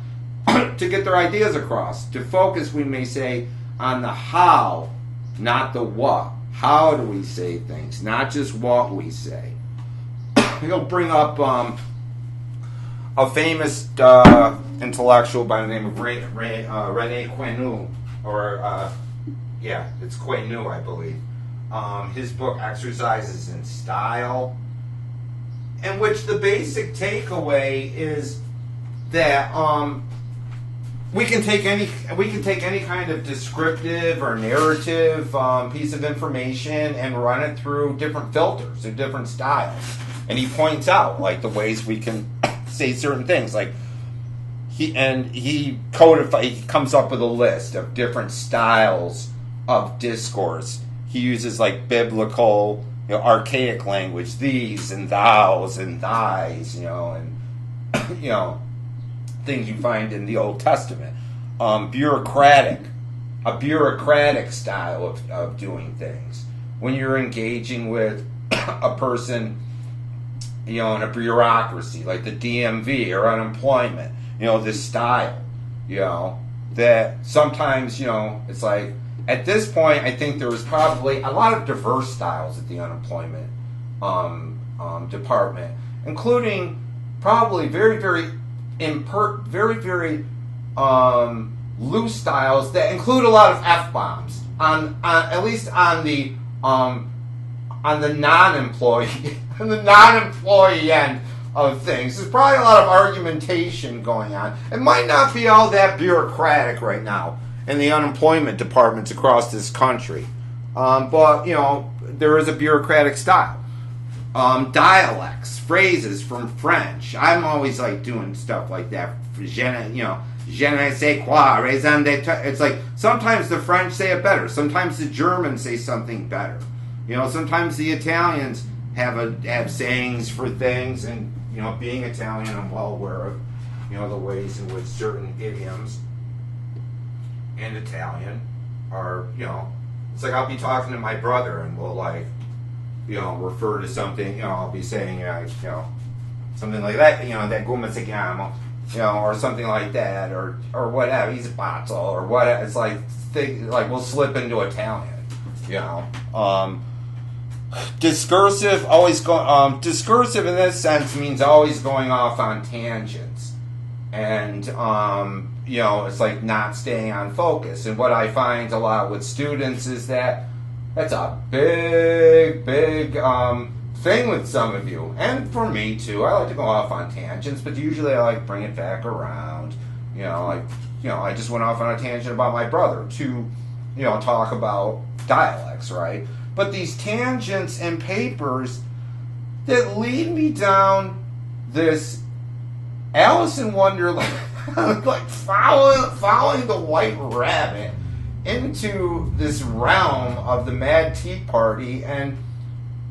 S4: to get their ideas across. To focus, we may say, on the how, not the what. How do we say things, not just what we say. He'll bring up a famous intellectual by the name of René Quenu, it's Quenu, I believe. His book Exercises in Style, in which the basic takeaway is that we can take any kind of descriptive or narrative piece of information and run it through different filters or different styles, and he points out like the ways we can say certain things. Like he comes up with a list of different styles of discourse. He uses like biblical, archaic language, these and thous and thys, and things you find in the Old Testament. A bureaucratic style of doing things. When you're engaging with a person, in a bureaucracy like the DMV or unemployment, this style, that sometimes, it's like, at this point, I think there was probably a lot of diverse styles at the unemployment department, including probably very, very loose styles that include a lot of F-bombs at least on the non-employee on the non-employee end of things. There's probably a lot of argumentation going on. It might not be all that bureaucratic right now in the unemployment departments across this country, but there is a bureaucratic style. Dialects, phrases from French. I'm always like doing stuff like that. Je ne sais quoi, raison d'être. It's like sometimes the French say it better. Sometimes the Germans say something better. Sometimes the Italians have sayings for things, and being Italian, I'm well aware of the ways in which certain idioms in Italian are it's like I'll be talking to my brother and we'll refer to something, I'll be saying something like that, that come si chiama, or something like that, or whatever, he's a pazzo, or whatever. It's like we'll slip into Italian, Discursive discursive in this sense means always going off on tangents, and it's like not staying on focus. And what I find a lot with students is that that's a big thing with some of you, and for me too. I like to go off on tangents, but usually I like bring it back around. I just went off on a tangent about my brother to talk about dialects, right? But these tangents and papers that lead me down this Alice in Wonderland, like following the White Rabbit into this realm of the Mad Tea Party and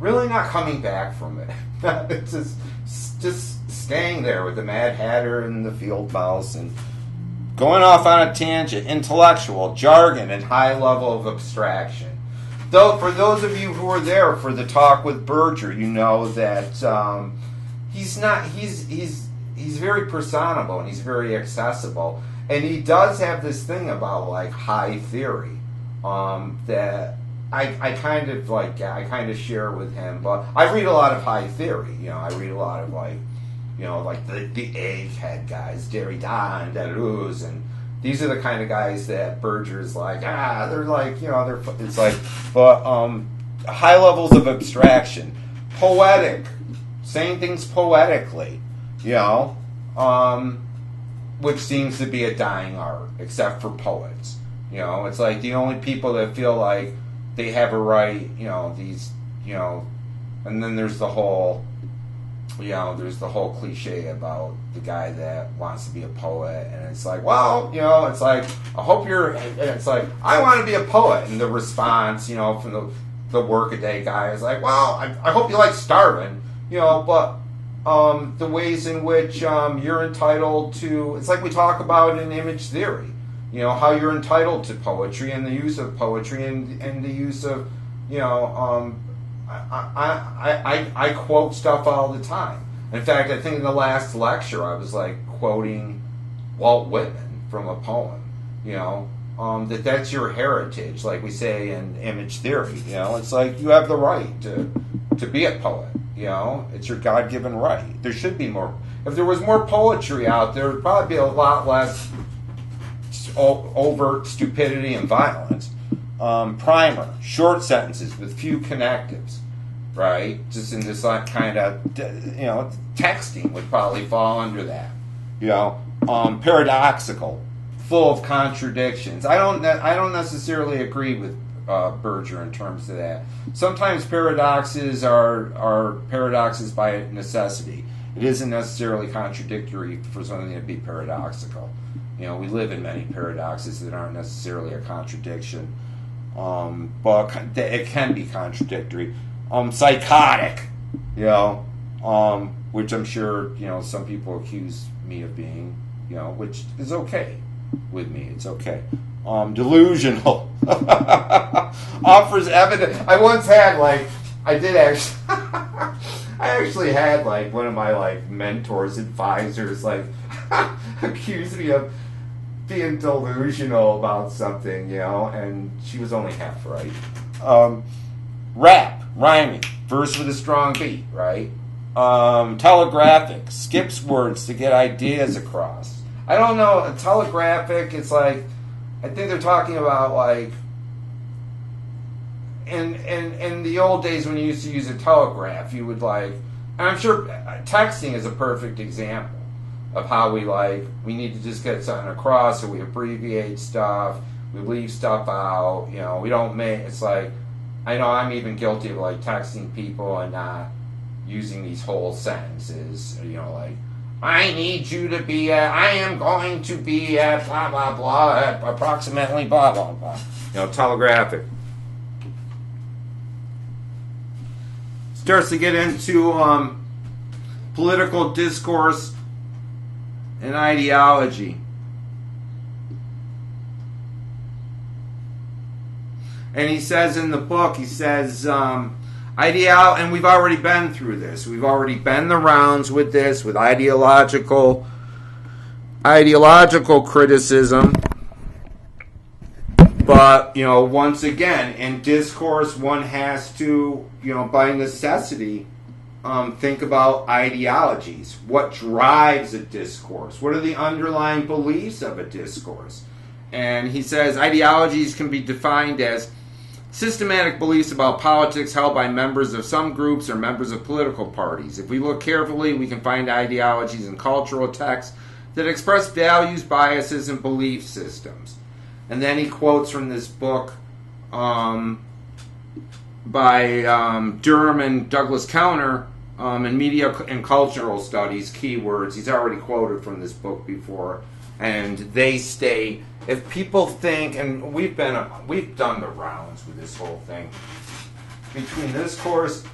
S4: really not coming back from it. It's just staying there with the Mad Hatter and the Field Mouse and going off on a tangent, intellectual, jargon, and high level of abstraction. Though, for those of you who were there for the talk with Berger, you know that he's very personable and he's very accessible, and he does have this thing about like high theory that I kind of share with him. But I read a lot of high theory. I read a lot of like the egghead guys, Derrida and Deleuze, and these are the kind of guys that Berger's like, they're like, it's like, but high levels of abstraction, poetic, saying things poetically, which seems to be a dying art, except for poets. It's like the only people that feel like they have a right, and then there's the whole, cliche about the guy that wants to be a poet, and it's like, well, it's like, I hope and it's like, I want to be a poet, and the response, from the workaday guy is like, well, I hope you like starving, but the ways in which you're entitled to, it's like we talk about in image theory, how you're entitled to poetry and the use of poetry and the use of, I quote stuff all the time. In fact, I think in the last lecture I was like quoting Walt Whitman from a poem, that's your heritage, like we say in image theory. It's like you have the right to be a poet. It's your God-given right. There should be more. If there was more poetry out there, it would probably be a lot less overt stupidity and violence. Primer, short sentences with few connectives, right? Just in this kind of, texting would probably fall under that. Paradoxical, full of contradictions. I don't necessarily agree with Berger in terms of that. Sometimes paradoxes are paradoxes by necessity, It isn't necessarily contradictory for something to be paradoxical. We live in many paradoxes that aren't necessarily a contradiction, but it can be contradictory. Psychotic, which I'm sure some people accuse me of being, which is okay with me. It's okay. Delusional. Offers evidence. I once had I actually had one of my mentors, advisors, accuse me of being delusional about something, and she was only half right. Rap, rhyming, verse with a strong beat, right? Telegraphic, skips words to get ideas across. I don't know, telegraphic, it's I think they're talking about in the old days when you used to use a telegraph, you would and I'm sure texting is a perfect example of how we need to just get something across, so we abbreviate stuff, we leave stuff out, we don't make, it's I know I'm even guilty of texting people and not using these whole sentences, I need you to be I am going to be at blah blah blah at approximately blah blah blah. Telegraphic. Starts to get into political discourse and ideology. And he says in the book, and we've already been through this. We've already been the rounds with this, with ideological criticism. But, once again, in discourse, one has to, by necessity, think about ideologies. What drives a discourse? What are the underlying beliefs of a discourse? And he says ideologies can be defined as systematic beliefs about politics held by members of some groups or members of political parties. If we look carefully, we can find ideologies in cultural texts that express values, biases, and belief systems. And then he quotes from this book by Durham and Douglas Counter in Media and Cultural Studies, Keywords. He's already quoted from this book before. And they state, if people think, and we've done the rounds with this whole thing, between discourse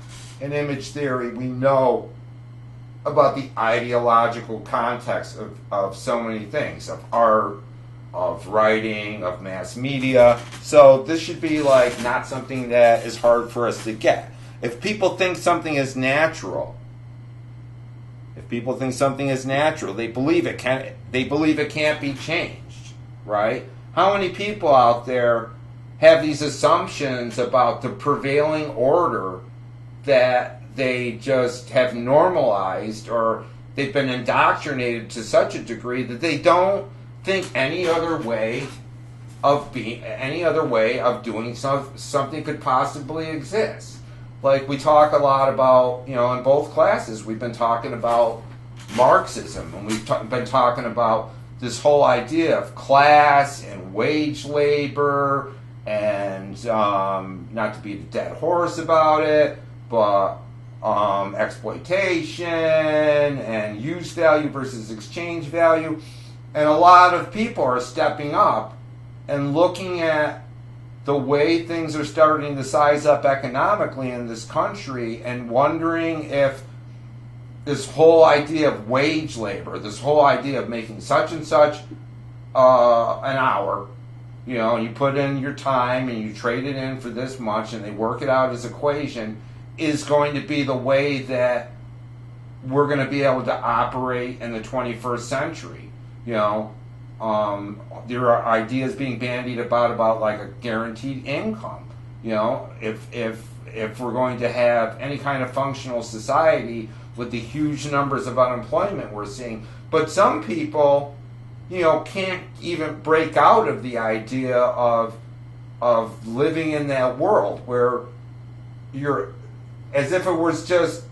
S4: and image theory, we know about the ideological context of so many things, of art, of writing, of mass media. So this should be not something that is hard for us to get. If people think something is natural, they believe it can't be changed, right? How many people out there have these assumptions about the prevailing order that they just have normalized, or they've been indoctrinated to such a degree that they don't think any other way of doing something could possibly exist. We talk a lot about, in both classes, we've been talking about Marxism, and we've been talking about this whole idea of class and wage labor, and not to beat a dead horse about it, but exploitation and use value versus exchange value. And a lot of people are stepping up and looking at the way things are starting to size up economically in this country and wondering if this whole idea of wage labor, this whole idea of making such and such an hour, you put in your time and you trade it in for this much and they work it out as equation, is going to be the way that we're going to be able to operate in the 21st century. There are ideas being bandied about a guaranteed income. If we're going to have any kind of functional society with the huge numbers of unemployment we're seeing, but some people, can't even break out of the idea of living in that world where you're as if it was just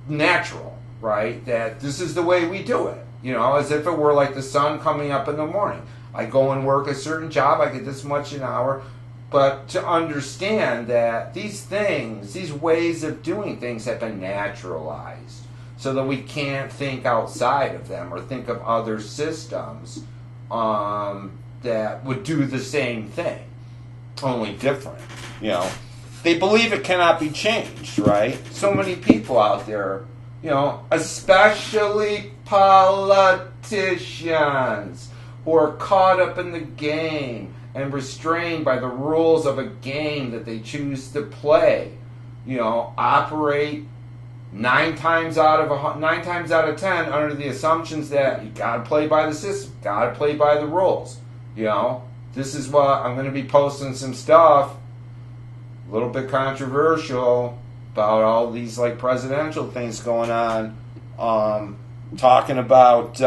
S4: natural, right? That this is the way we do it. As if it were like the sun coming up in the morning. I go and work a certain job, I get this much an hour. But to understand that these things, these ways of doing things have been naturalized. so that we can't think outside of them or think of other systems that would do the same thing, only different. You know, they believe it cannot be changed, right? So many people out there, you know, especially politicians who are caught up in the game and restrained by the rules of a game that they choose to play, you know, operate 9 times out of 10 under the assumptions that you gotta play by the system, gotta play by the rules. You know, this is what I'm going to be posting some stuff, a little bit controversial, about all these like presidential things going on, talking about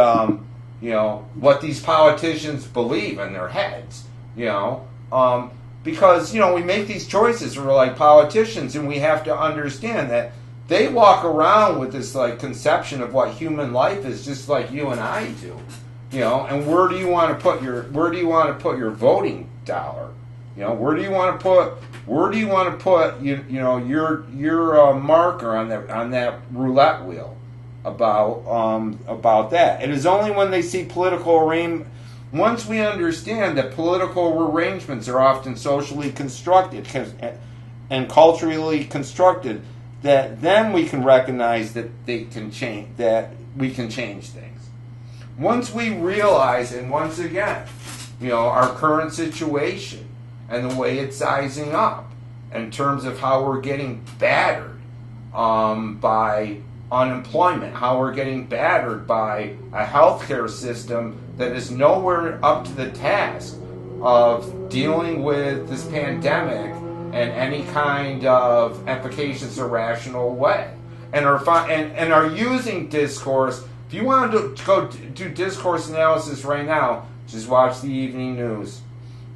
S4: you know, what these politicians believe in their heads. You know, because you know, we make these choices, we're like politicians, and we have to understand that they walk around with this like conception of what human life is, just like you and I do. You know, and where do you want to put your voting dollar? You know, where do you want to put you know your marker on that roulette wheel about that? It is only when they see political arrangement. Once we understand that political arrangements are often socially constructed and culturally constructed, that then we can recognize that they can change, that we can change things. Once we realize, and once again, you know, our current situation and the way it's sizing up in terms of how we're getting battered by unemployment, how we're getting battered by a healthcare system that is nowhere up to the task of dealing with this pandemic in any kind of efficacious or rational way, and are using discourse. If you want to go do discourse analysis right now, just watch the evening news,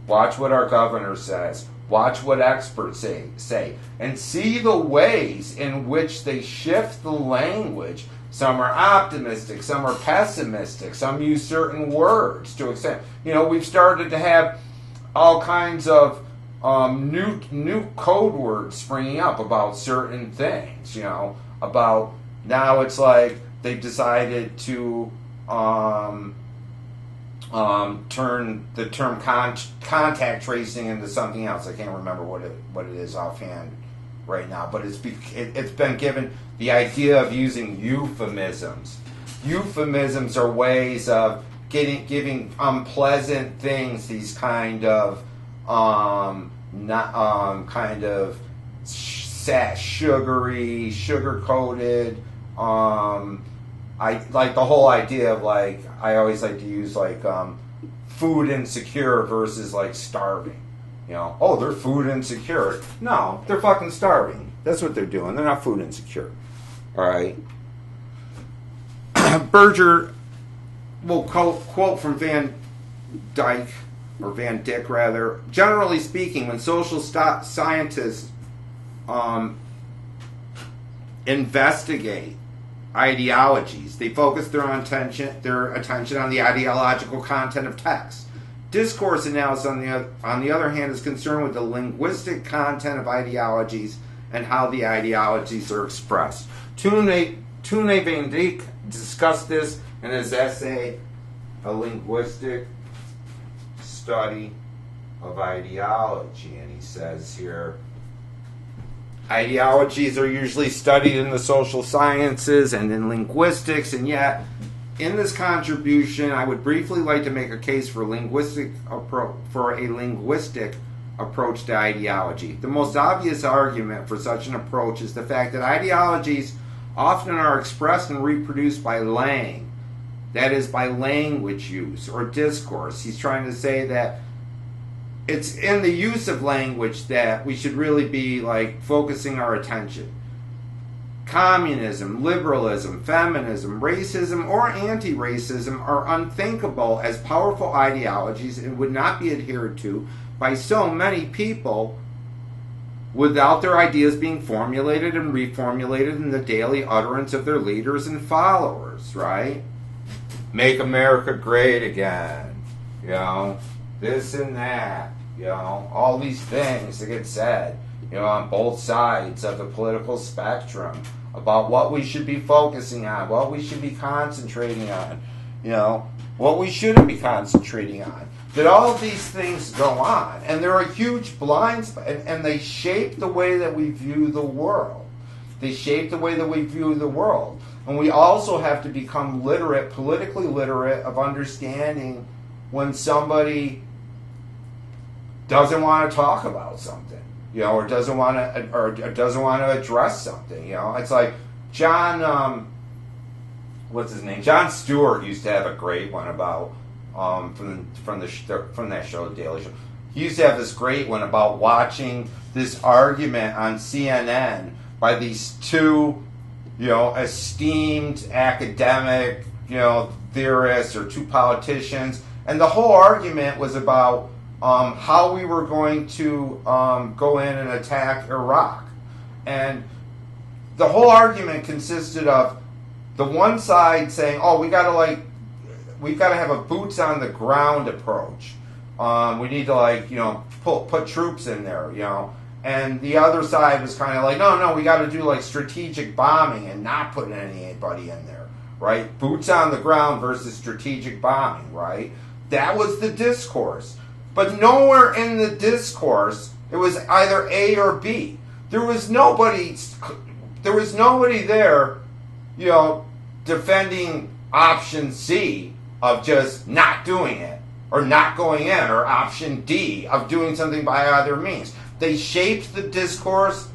S4: watch what our governor says, watch what experts say, and see the ways in which they shift the language. Some are optimistic, some are pessimistic, some use certain words to extent. You know, we've started to have all kinds of new code words springing up about certain things. You know, about now it's like they've decided to turn the term contact tracing into something else. I can't remember what it is offhand right now, but it's been given the idea of using euphemisms. Euphemisms are ways of giving unpleasant things these kind of sugary, sugar coated. I like the whole idea of like, I always like to use like food insecure versus like starving. You know, oh, they're food insecure. No, they're fucking starving. That's what they're doing. They're not food insecure. All right. Berger will quote from Van Dyke, or Van Dyck rather. Generally speaking, when social scientists investigate ideologies, they focus their attention on the ideological content of text. Discourse analysis, on the other hand, is concerned with the linguistic content of ideologies and how the ideologies are expressed. Toone Van Dyck discussed this in his essay, A Linguistic Study of Ideology, and he says here, ideologies are usually studied in the social sciences and in linguistics, and yet in this contribution, I would briefly like to make a case for a linguistic approach to ideology. The most obvious argument for such an approach is the fact that ideologies often are expressed and reproduced by Lang, that is, by language use or discourse. He's trying to say that it's in the use of language that we should really be like focusing our attention. Communism, liberalism, feminism, racism, or anti-racism are unthinkable as powerful ideologies and would not be adhered to by so many people without their ideas being formulated and reformulated in the daily utterance of their leaders and followers, right? Make America great again, you know, this and that, you know, all these things that get said, you know, on both sides of the political spectrum about what we should be focusing on, what we should be concentrating on, what we shouldn't be concentrating on. That all of these things go on, and there are huge blind spots, and they shape the way that we view the world. They shape the way that we view the world. And we also have to become literate, politically literate, of understanding when somebody doesn't want to talk about something, or doesn't want to address something. It's like John, what's his name? Jon Stewart used to have a great one about from that show, The Daily Show. He used to have this great one about watching this argument on CNN by these two, esteemed academic, theorists, or two politicians, and the whole argument was about how we were going to go in and attack Iraq. And the whole argument consisted of the one side saying, "Oh, we've got to have a boots on the ground approach. We need to put troops in there, And the other side was kind of like, no, we got to do strategic bombing and not put anybody in there, right? Boots on the ground versus strategic bombing, right? That was the discourse. But nowhere in the discourse, it was either A or B. There was nobody there, defending option C of just not doing it, or not going in, or option D of doing something by other means. They shaped the discourse.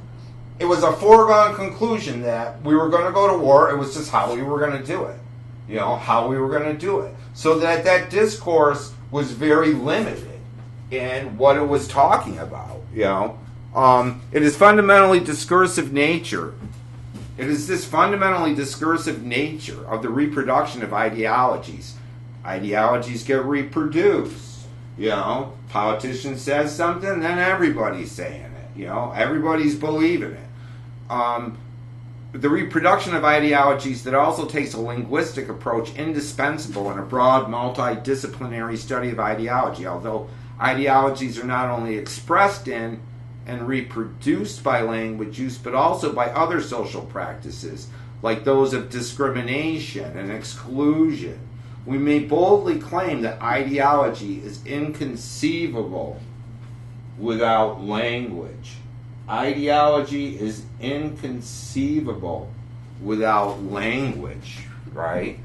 S4: It was a foregone conclusion that we were going to go to war. It was just how we were going to do it. How we were going to do it. So that discourse was very limited in what it was talking about. It is fundamentally discursive nature. It is this fundamentally discursive nature of the reproduction of ideologies. Ideologies get reproduced. Politician says something, then everybody's saying it. Everybody's believing it. The reproduction of ideologies that also takes a linguistic approach indispensable in a broad, multidisciplinary study of ideology, although ideologies are not only expressed in and reproduced by language use, but also by other social practices, like those of discrimination and exclusion. We may boldly claim that ideology is inconceivable without language. Ideology is inconceivable without language, right?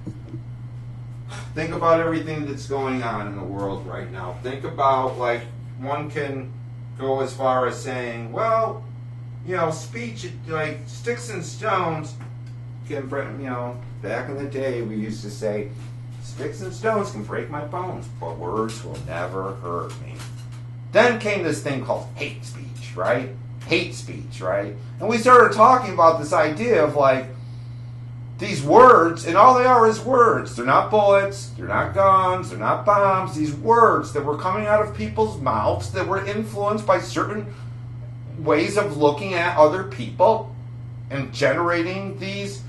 S4: Think about everything that's going on in the world right now. Think about, one can go as far as saying, well, speech, sticks and stones can, back in the day we used to say, sticks and stones can break my bones, but words will never hurt me. Then came this thing called hate speech, right? Hate speech, right? And we started talking about this idea of these words, and all they are is words. They're not bullets, they're not guns, they're not bombs. These words that were coming out of people's mouths that were influenced by certain ways of looking at other people and generating these,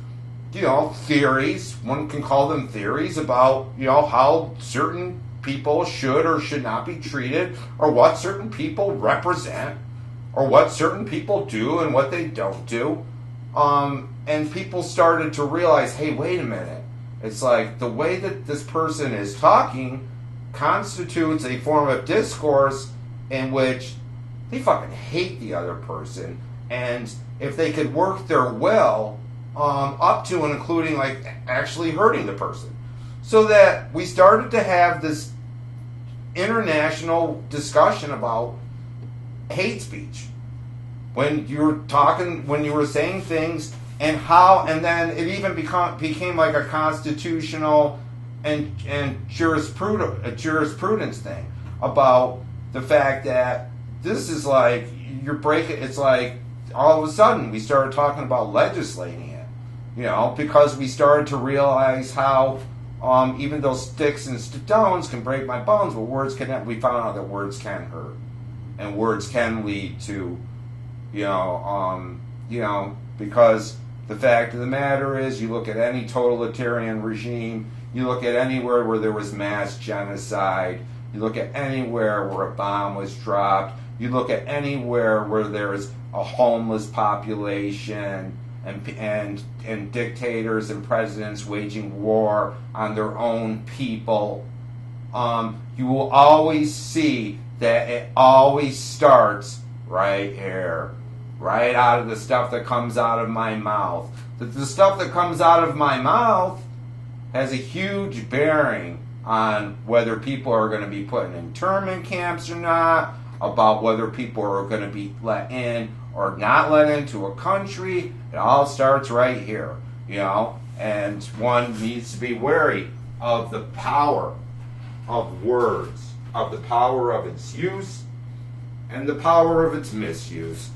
S4: theories. One can call them theories about, how certain people should or should not be treated, or what certain people represent, or what certain people do and what they don't do. And people started to realize, hey, wait a minute. It's the way that this person is talking constitutes a form of discourse in which they fucking hate the other person. And if they could work their will up to and including actually hurting the person. So that we started to have this international discussion about hate speech. When you were saying things and then it even became like a constitutional and jurisprudence thing about the fact that this is it's all of a sudden we started talking about legislating it, because we started to realize how even though sticks and stones can break my bones, but we found out that words can hurt and words can lead to because the fact of the matter is, you look at any totalitarian regime, you look at anywhere where there was mass genocide, you look at anywhere where a bomb was dropped, you look at anywhere where there's a homeless population, and dictators and presidents waging war on their own people, you will always see that it always starts right here, right out of the stuff that comes out of my mouth. The stuff that comes out of my mouth has a huge bearing on whether people are going to be put in internment camps or not, about whether people are going to be let in or not let into a country. It all starts right here, and one needs to be wary of the power of words, of the power of its use, and the power of its misuse.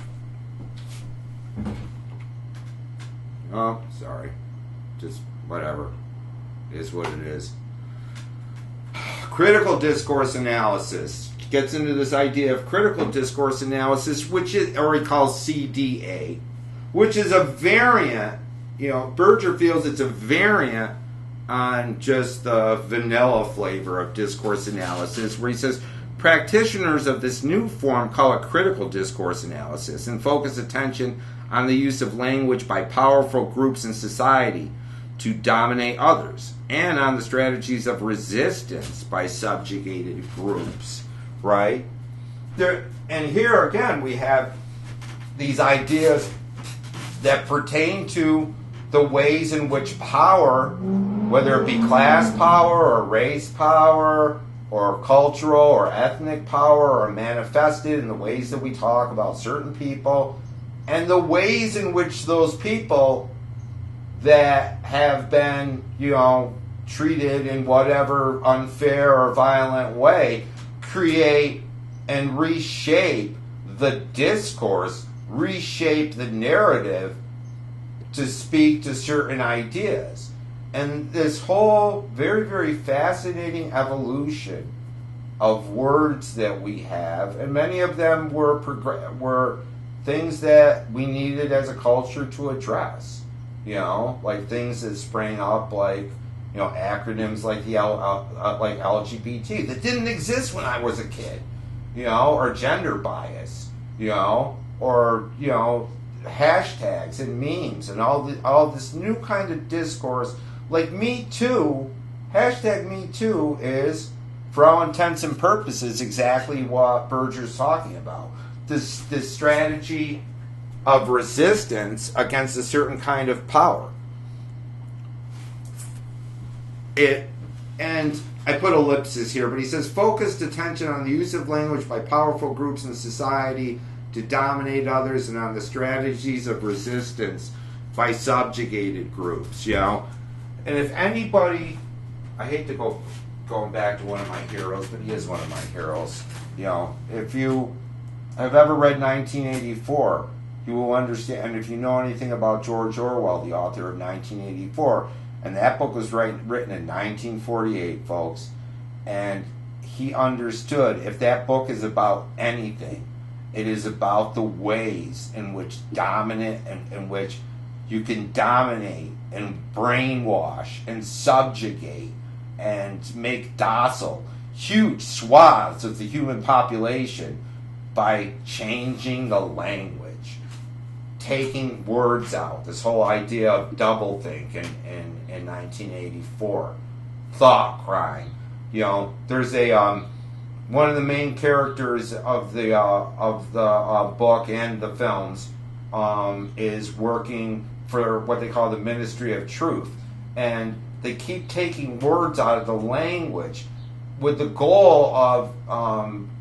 S4: Oh, sorry. Just whatever. It is what it is. Critical discourse analysis gets into this idea of critical discourse analysis, which is, or he calls CDA, which is a variant. Berger feels it's a variant on just the vanilla flavor of discourse analysis, where he says practitioners of this new form call it critical discourse analysis and focus attention on the use of language by powerful groups in society to dominate others, and on the strategies of resistance by subjugated groups, right? And here again we have these ideas that pertain to the ways in which power, whether it be class power or race power or cultural or ethnic power, are manifested in the ways that we talk about certain people, and the ways in which those people that have been, treated in whatever unfair or violent way create and reshape the discourse, reshape the narrative to speak to certain ideas. And this whole very, very fascinating evolution of words that we have, and many of them were things that we needed as a culture to address. Like things that sprang up, like acronyms like the like LGBT that didn't exist when I was a kid, or gender bias, or hashtags and memes and all this new kind of discourse. Like Me Too, hashtag Me Too is, for all intents and purposes, exactly what Berger's talking about. This strategy of resistance against a certain kind of power. And I put ellipses here, but he says focused attention on the use of language by powerful groups in society to dominate others, and on the strategies of resistance by subjugated groups. And if anybody, I hate to going back to one of my heroes, but he is one of my heroes. If you have ever read 1984, you will understand, and if you know anything about George Orwell, the author of 1984, and that book was written in 1948, folks, and he understood if that book is about anything, it is about the ways in which in which you can dominate and brainwash and subjugate and make docile huge swaths of the human population by changing the language, taking words out. This whole idea of doublethink in 1984, thought crime. There's a one of the main characters of the book and the films is working for what they call the Ministry of Truth, and they keep taking words out of the language with the goal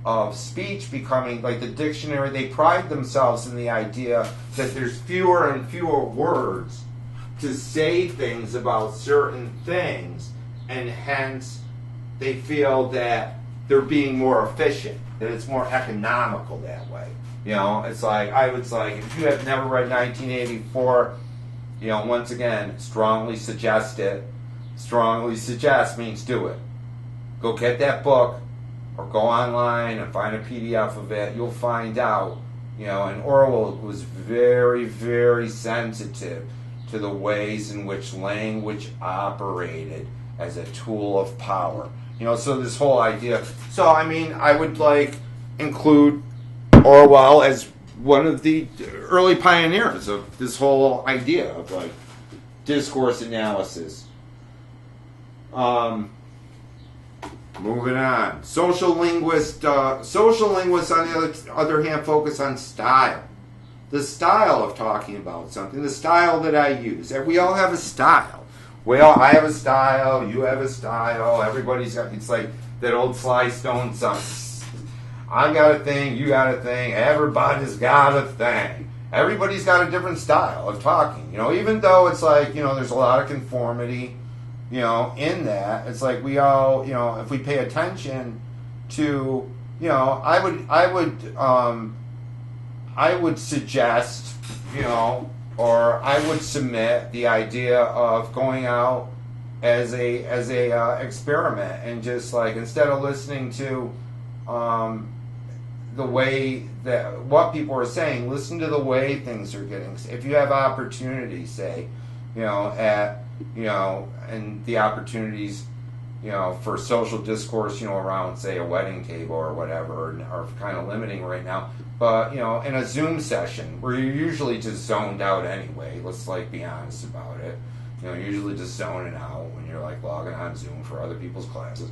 S4: of speech becoming like the dictionary. They pride themselves in the idea that there's fewer and fewer words to say things about certain things, and hence they feel that they're being more efficient, that it's more economical that way. It's like, if you have never read 1984, once again, strongly suggest it. Strongly suggest means do it. Go get that book, or go online and find a PDF of it. You'll find out, and Orwell was very, very sensitive to the ways in which language operated as a tool of power. So this whole idea. So, I would include Orwell as one of the early pioneers of this whole idea of like discourse analysis. Moving on. Social linguists, on the other hand, focus on style. The style of talking about something, the style that I use. And we all have a style. Well, I have a style, you have a style, everybody's got, it's like that old Sly Stone song. I got a thing, you got a thing, everybody's got a thing. Everybody's got a different style of talking. You know, even though it's like, you know, there's a lot of conformity, you know, in that, it's like we all, you know, if we pay attention to, you know, I would suggest, you know, or I would submit the idea of going out as a experiment and just like instead of listening to the way that what people are saying, listen to the way things are getting. If you have opportunities, say, you know, and the opportunities, you know, for social discourse, you know, around, say, a wedding table or whatever, are kind of limiting right now. But, you know, in a Zoom session where you're usually just zoned out anyway, let's, like, be honest about it. You know, usually just zoning out when you're, like, logging on Zoom for other people's classes.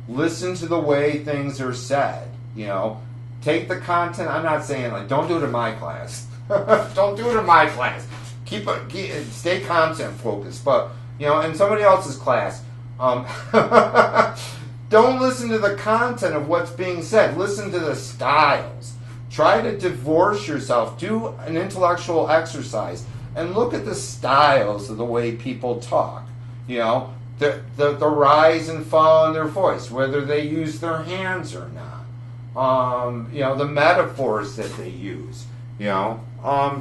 S4: Listen to the way things are said, you know. Take the content. I'm not saying, like, don't do it in my class. Don't do it in my class. Stay content focused. But, you know, in somebody else's class, don't listen to the content of what's being said. Listen to the styles. Try to divorce yourself. Do an intellectual exercise and look at the styles of the way people talk. You know, the rise and fall in their voice, whether they use their hands or not. You know, the metaphors that they use. You know,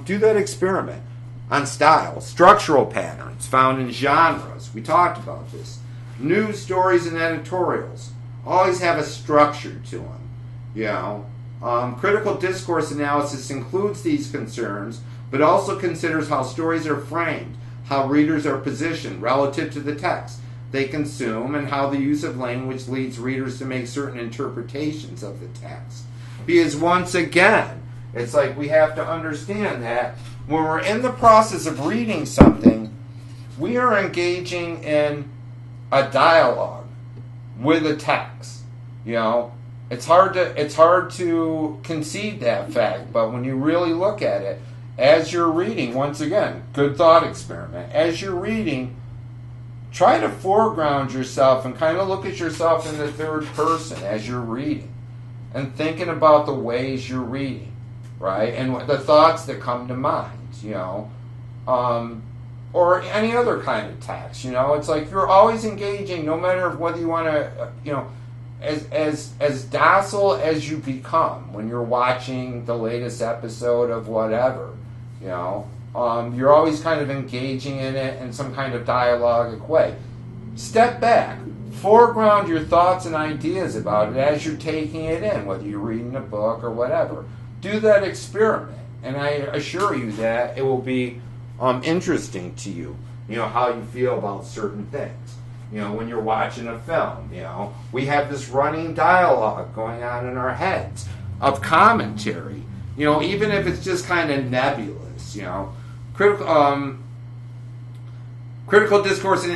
S4: do that experiment on style, structural patterns found in genres. We talked about this. News stories and editorials always have a structure to them. You know, critical discourse analysis includes these concerns, but also considers how stories are framed, how readers are positioned relative to the text they consume, and how the use of language leads readers to make certain interpretations of the text. Because once again, it's like we have to understand that when we're in the process of reading something, we are engaging in a dialogue with a text. You know, it's hard to concede that fact, but when you really look at it, as you're reading, once again, good thought experiment. As you're reading, try to foreground yourself and kind of look at yourself in the third person as you're reading, and thinking about the ways you're reading, right, and the thoughts that come to mind. You know. Or any other kind of text, you know, it's like you're always engaging, no matter whether you want to, you know, as docile as you become when you're watching the latest episode of whatever, you know, you're always kind of engaging in it in some kind of dialogic way. Step back, foreground your thoughts and ideas about it as you're taking it in, whether you're reading a book or whatever. Do that experiment, and I assure you that it will be interesting to you, you know, how you feel about certain things. You know, when you're watching a film, you know, we have this running dialogue going on in our heads of commentary, you know, even if it's just kind of nebulous, you know. Critical discourse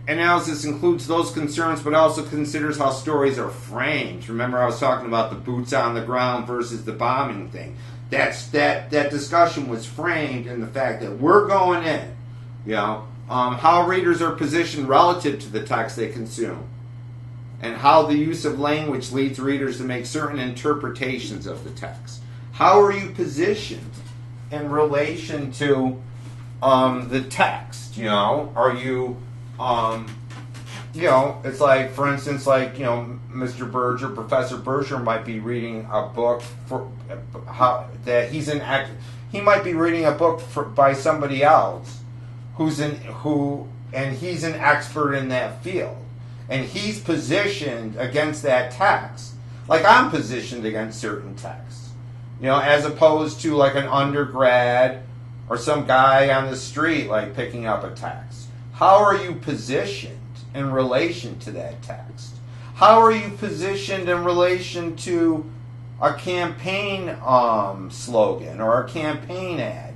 S4: analysis includes those concerns, but also considers how stories are framed. Remember, I was talking about the boots on the ground versus the bombing thing. That discussion was framed in the fact that we're going in, you know, how readers are positioned relative to the text they consume, and how the use of language leads readers to make certain interpretations of the text. How are you positioned in relation to the text? You know, are you, you know, it's like, for instance, like, you know, Mr. Berger, Professor Berger might be reading a book he might be reading a book by somebody else and he's an expert in that field, and he's positioned against that text like I'm positioned against certain texts, you know, as opposed to like an undergrad or some guy on the street like picking up a text. How are you positioned in relation to that text? How are you positioned in relation to a campaign slogan or a campaign ad?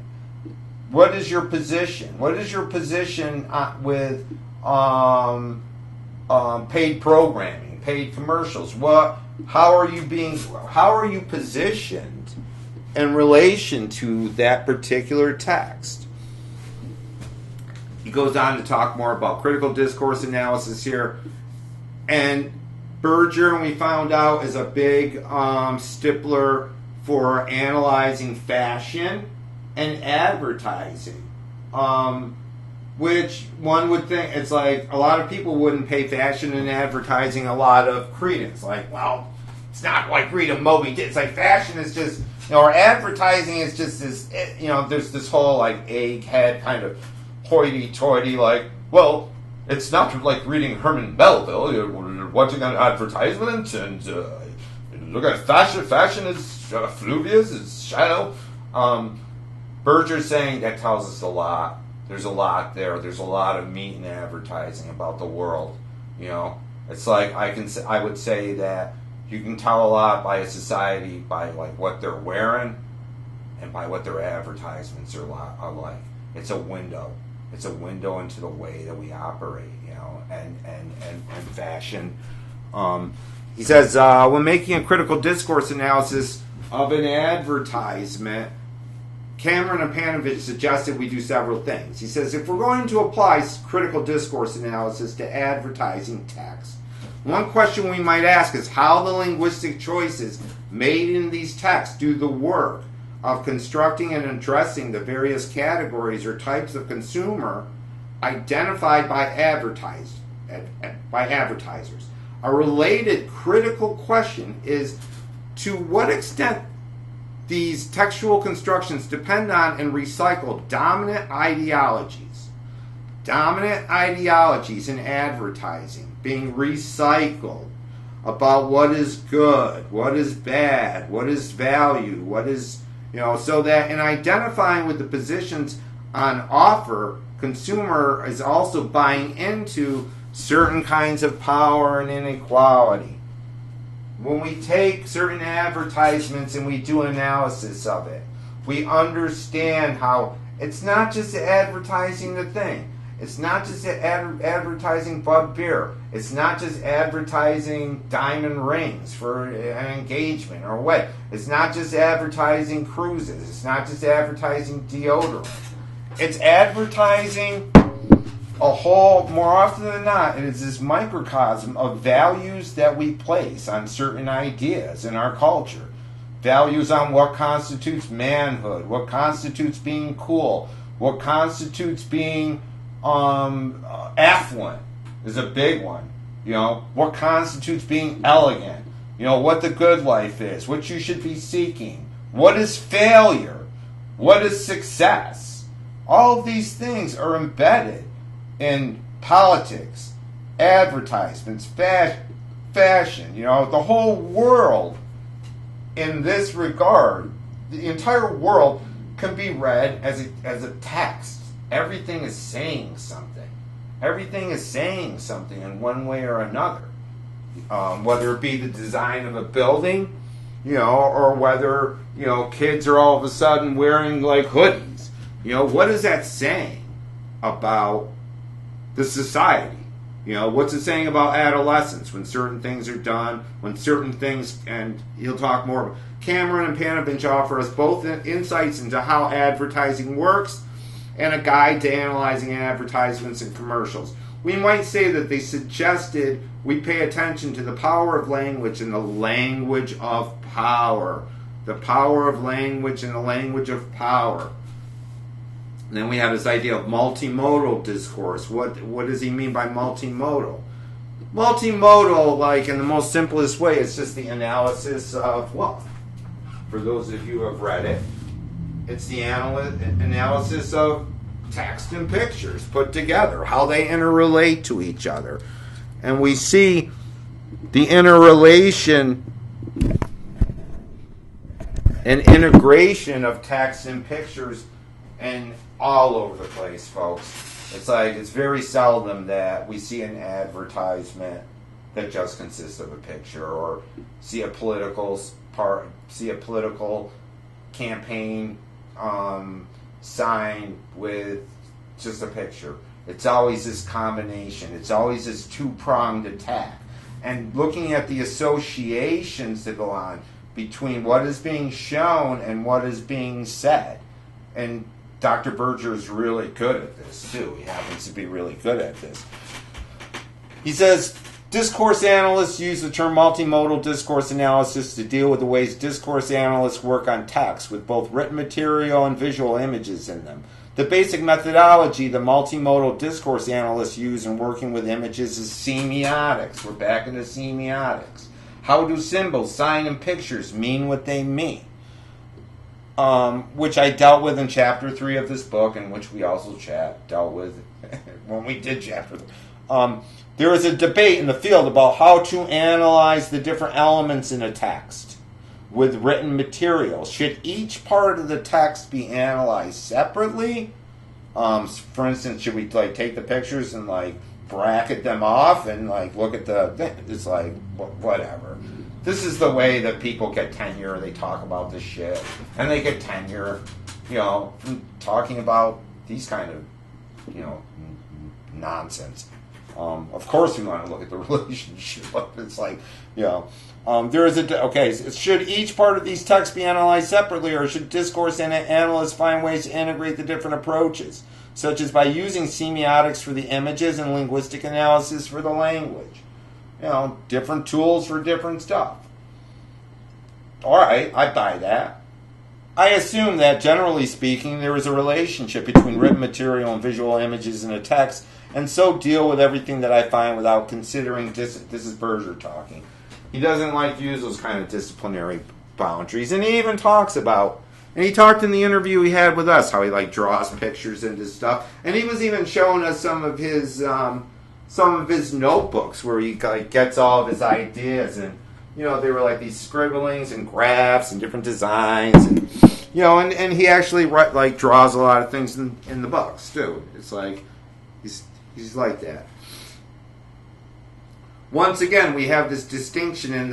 S4: What is your position? What is your position with paid programming, paid commercials? How are you positioned in relation to that particular text? He goes on to talk more about critical discourse analysis here. And Berger, we found out, is a big stippler for analyzing fashion and advertising. Which one would think, it's like a lot of people wouldn't pay fashion and advertising a lot of credence. Like, well, it's not like read a Moby Dick. It's like fashion is just, or advertising is just this, there's this whole like egghead kind of hoity-toity, like, well, it's not like reading Herman Melville. You're watching an advertisement and look at fashion. Fashion is fluvius, it's shallow. Berger's saying that tells us a lot. There's a lot there. There's a lot of meat in advertising about the world. It's like I would say that you can tell a lot by a society by like what they're wearing and by what their advertisements are like. It's a window. It's a window into the way that we operate, and fashion. He says, when making a critical discourse analysis of an advertisement, Cameron and Panovich suggested we do several things. He says, if we're going to apply critical discourse analysis to advertising text, one question we might ask is how the linguistic choices made in these texts do the work of constructing and addressing the various categories or types of consumer identified by advertisers. A related critical question is to what extent these textual constructions depend on and recycle dominant ideologies in advertising being recycled about what is good, what is bad, what is value, what is, so that in identifying with the positions on offer, consumer is also buying into certain kinds of power and inequality. When we take certain advertisements and we do analysis of it, we understand how it's not just advertising the thing. It's not just advertising Bud beer. It's not just advertising diamond rings for an engagement or what. It's not just advertising cruises. It's not just advertising deodorant. It's advertising a whole, more often than not, it is this microcosm of values that we place on certain ideas in our culture. Values on what constitutes manhood, what constitutes being cool, what constitutes being affluent is a big one. What constitutes being elegant, what the good life is, what you should be seeking, what is failure, what is success. All of these things are embedded in politics, advertisements, fashion, the whole world in this regard, the entire world can be read as a text. Everything is saying something. Everything is saying something in one way or another. Whether it be the design of a building, or whether, kids are all of a sudden wearing like hoodies. What is that saying about the society? What's it saying about adolescence when certain things are done, when certain things, and he'll talk more. Cameron and Panovich offer us both insights into how advertising works and a guide to analyzing advertisements and commercials. We might say that they suggested we pay attention to the power of language and the language of power. The power of language and the language of power. And then we have this idea of multimodal discourse. What does he mean by multimodal? Multimodal, like in the most simplest way, it's just the analysis of, well, for those of you who have read it, it's the analysis of text and pictures put together, how they interrelate to each other. And we see the interrelation and integration of text and pictures and all over the place, folks. It's very seldom that we see an advertisement that just consists of a picture, or see a political campaign sign with just a picture. It's always this combination. It's always this two-pronged attack. And looking at the associations that go on between what is being shown and what is being said. And Dr. Berger is really good at this, too. He happens to be really good at this. He says, discourse analysts use the term multimodal discourse analysis to deal with the ways discourse analysts work on text, with both written material and visual images in them. The basic methodology the multimodal discourse analysts use in working with images is semiotics. We're back into semiotics. How do symbols, sign, and pictures mean what they mean? Which I dealt with in Chapter 3 of this book, and which we also dealt with when we did Chapter 3. There is a debate in the field about how to analyze the different elements in a text with written material. Should each part of the text be analyzed separately? For instance, should we take the pictures and bracket them off and look at it's whatever. This is the way that people get tenure. They talk about this shit, and they get tenure, from talking about these kind of, nonsense. Of course, we want to look at the relationship, but it's there is should each part of these texts be analyzed separately, or should discourse analysts find ways to integrate the different approaches, such as by using semiotics for the images and linguistic analysis for the language? Different tools for different stuff. All right, I buy that. I assume that, generally speaking, there is a relationship between written material and visual images in a text, and so deal with everything that I find without considering this is Berger talking. He doesn't like to use those kind of disciplinary boundaries, and he even talks about, and he talked in the interview he had with us, how he draws pictures into stuff, and he was even showing us some of his notebooks where he gets all of his ideas, and they were these scribblings and graphs and different designs, and and he actually draws a lot of things in the books too. It's he's like that. Once again, we have this distinction in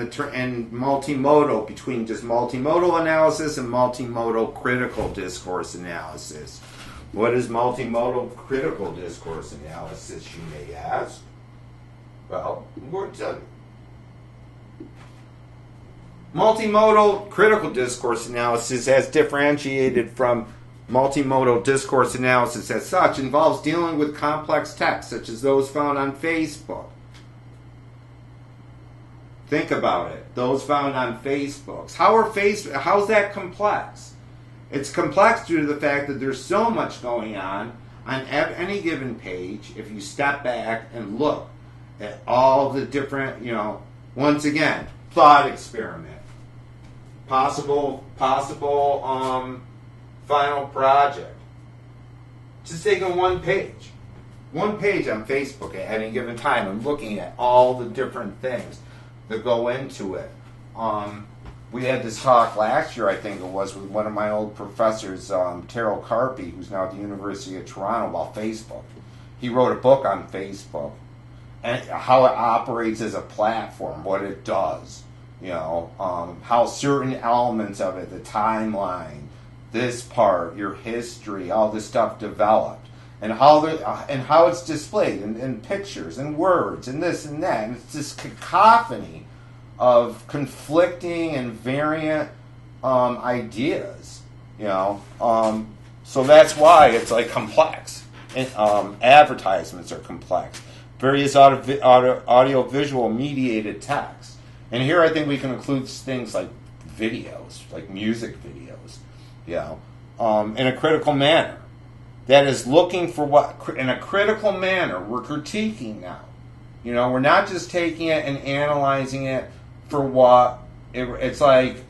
S4: multimodal between just multimodal analysis and multimodal critical discourse analysis. What is multimodal critical discourse analysis, you may ask? Well, we'll tell you. Multimodal critical discourse analysis, as differentiated from multimodal discourse analysis as such, involves dealing with complex texts, such as those found on Facebook. Think about it. Those found on Facebook. How's that complex? It's complex due to the fact that there's so much going on any given page. If you step back and look at all the different, once again, thought experiment, possible final project. Just taking one page on Facebook at any given time and looking at all the different things that go into it. We had this talk last year, I think it was, with one of my old professors, Terrell Carpy, who's now at the University of Toronto, about Facebook. He wrote a book on Facebook and how it operates as a platform, what it does, how certain elements of it, the timeline, this part, your history, all this stuff developed, and how it's displayed in pictures and words and this and that. And it's this cacophony of conflicting and variant ideas, so that's why it's complex. And, advertisements are complex. Various audio-visual mediated text. And here I think we can include things like videos, like music videos, in a critical manner. That is looking for what, in a critical manner, we're critiquing now. We're not just taking it and analyzing it for what, it's like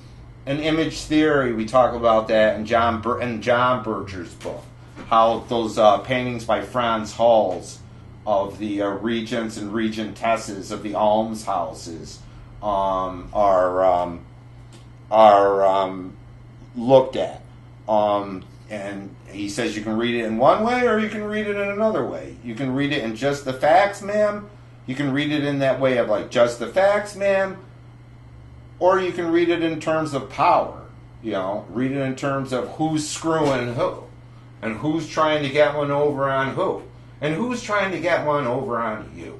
S4: an image theory. We talk about that in John Berger's book, how those paintings by Franz Hals of the regents and regentesses of the almshouses are looked at. And he says you can read it in one way or you can read it in another way. You can read it in just the facts, ma'am, You can read it in that way of like just the facts, ma'am, or you can read it in terms of power. Read it in terms of who's screwing who, and who's trying to get one over on who, and who's trying to get one over on you.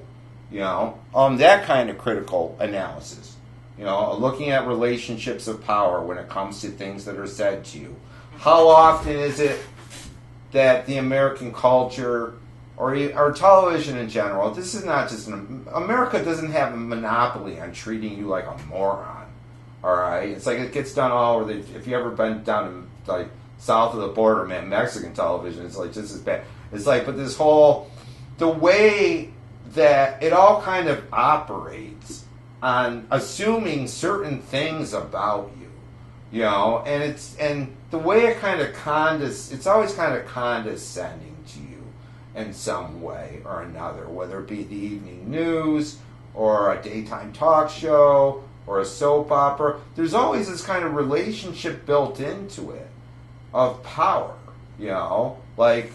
S4: That kind of critical analysis. Looking at relationships of power when it comes to things that are said to you. How often is it that the American culture or television in general, this is not just America doesn't have a monopoly on treating you like a moron. All right, it's like it gets done all over. If you ever been down to like south of the border, man, Mexican television, it's like just as bad. It's like, but this whole the way that it all kind of operates on assuming certain things about you, and the way it kind of it's always kind of condescending to you in some way or another, whether it be the evening news or a daytime talk show or a soap opera. There's always this kind of relationship built into it of power, like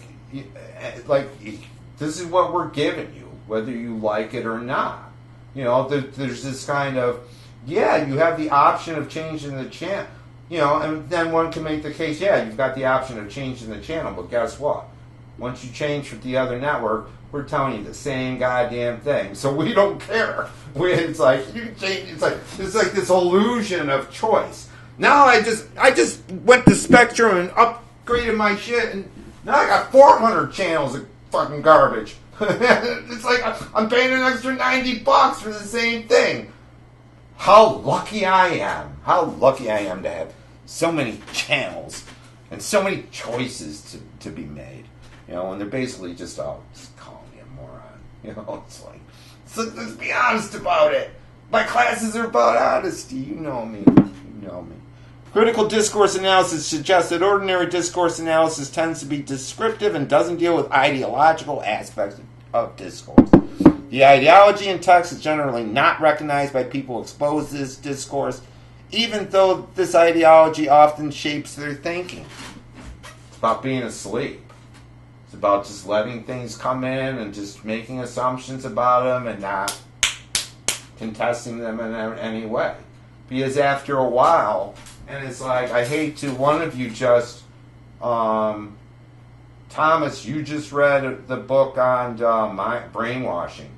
S4: this is what we're giving you, whether you like it or not. There's this kind of, you have the option of changing the channel, and then one can make the case, you've got the option of changing the channel, but guess what? Once you change from the other network, we're telling you the same goddamn thing, so we don't care. It's like you change. It's like this illusion of choice. Now I just went to Spectrum and upgraded my shit, and now I got 400 channels of fucking garbage. It's like I'm paying an extra $90 for the same thing. How lucky I am! How lucky I am to have so many channels and so many choices to be made. And they're basically just calling me a moron. It's like, let's be honest about it. My classes are about honesty. You know me. Critical discourse analysis suggests that ordinary discourse analysis tends to be descriptive and doesn't deal with ideological aspects of discourse. The ideology in text is generally not recognized by people exposed to this discourse, even though this ideology often shapes their thinking. It's about being asleep. It's about just letting things come in and just making assumptions about them and not contesting them in any way. Because after a while, and it's like, I hate to, one of you just, Thomas, you just read the book on brainwashing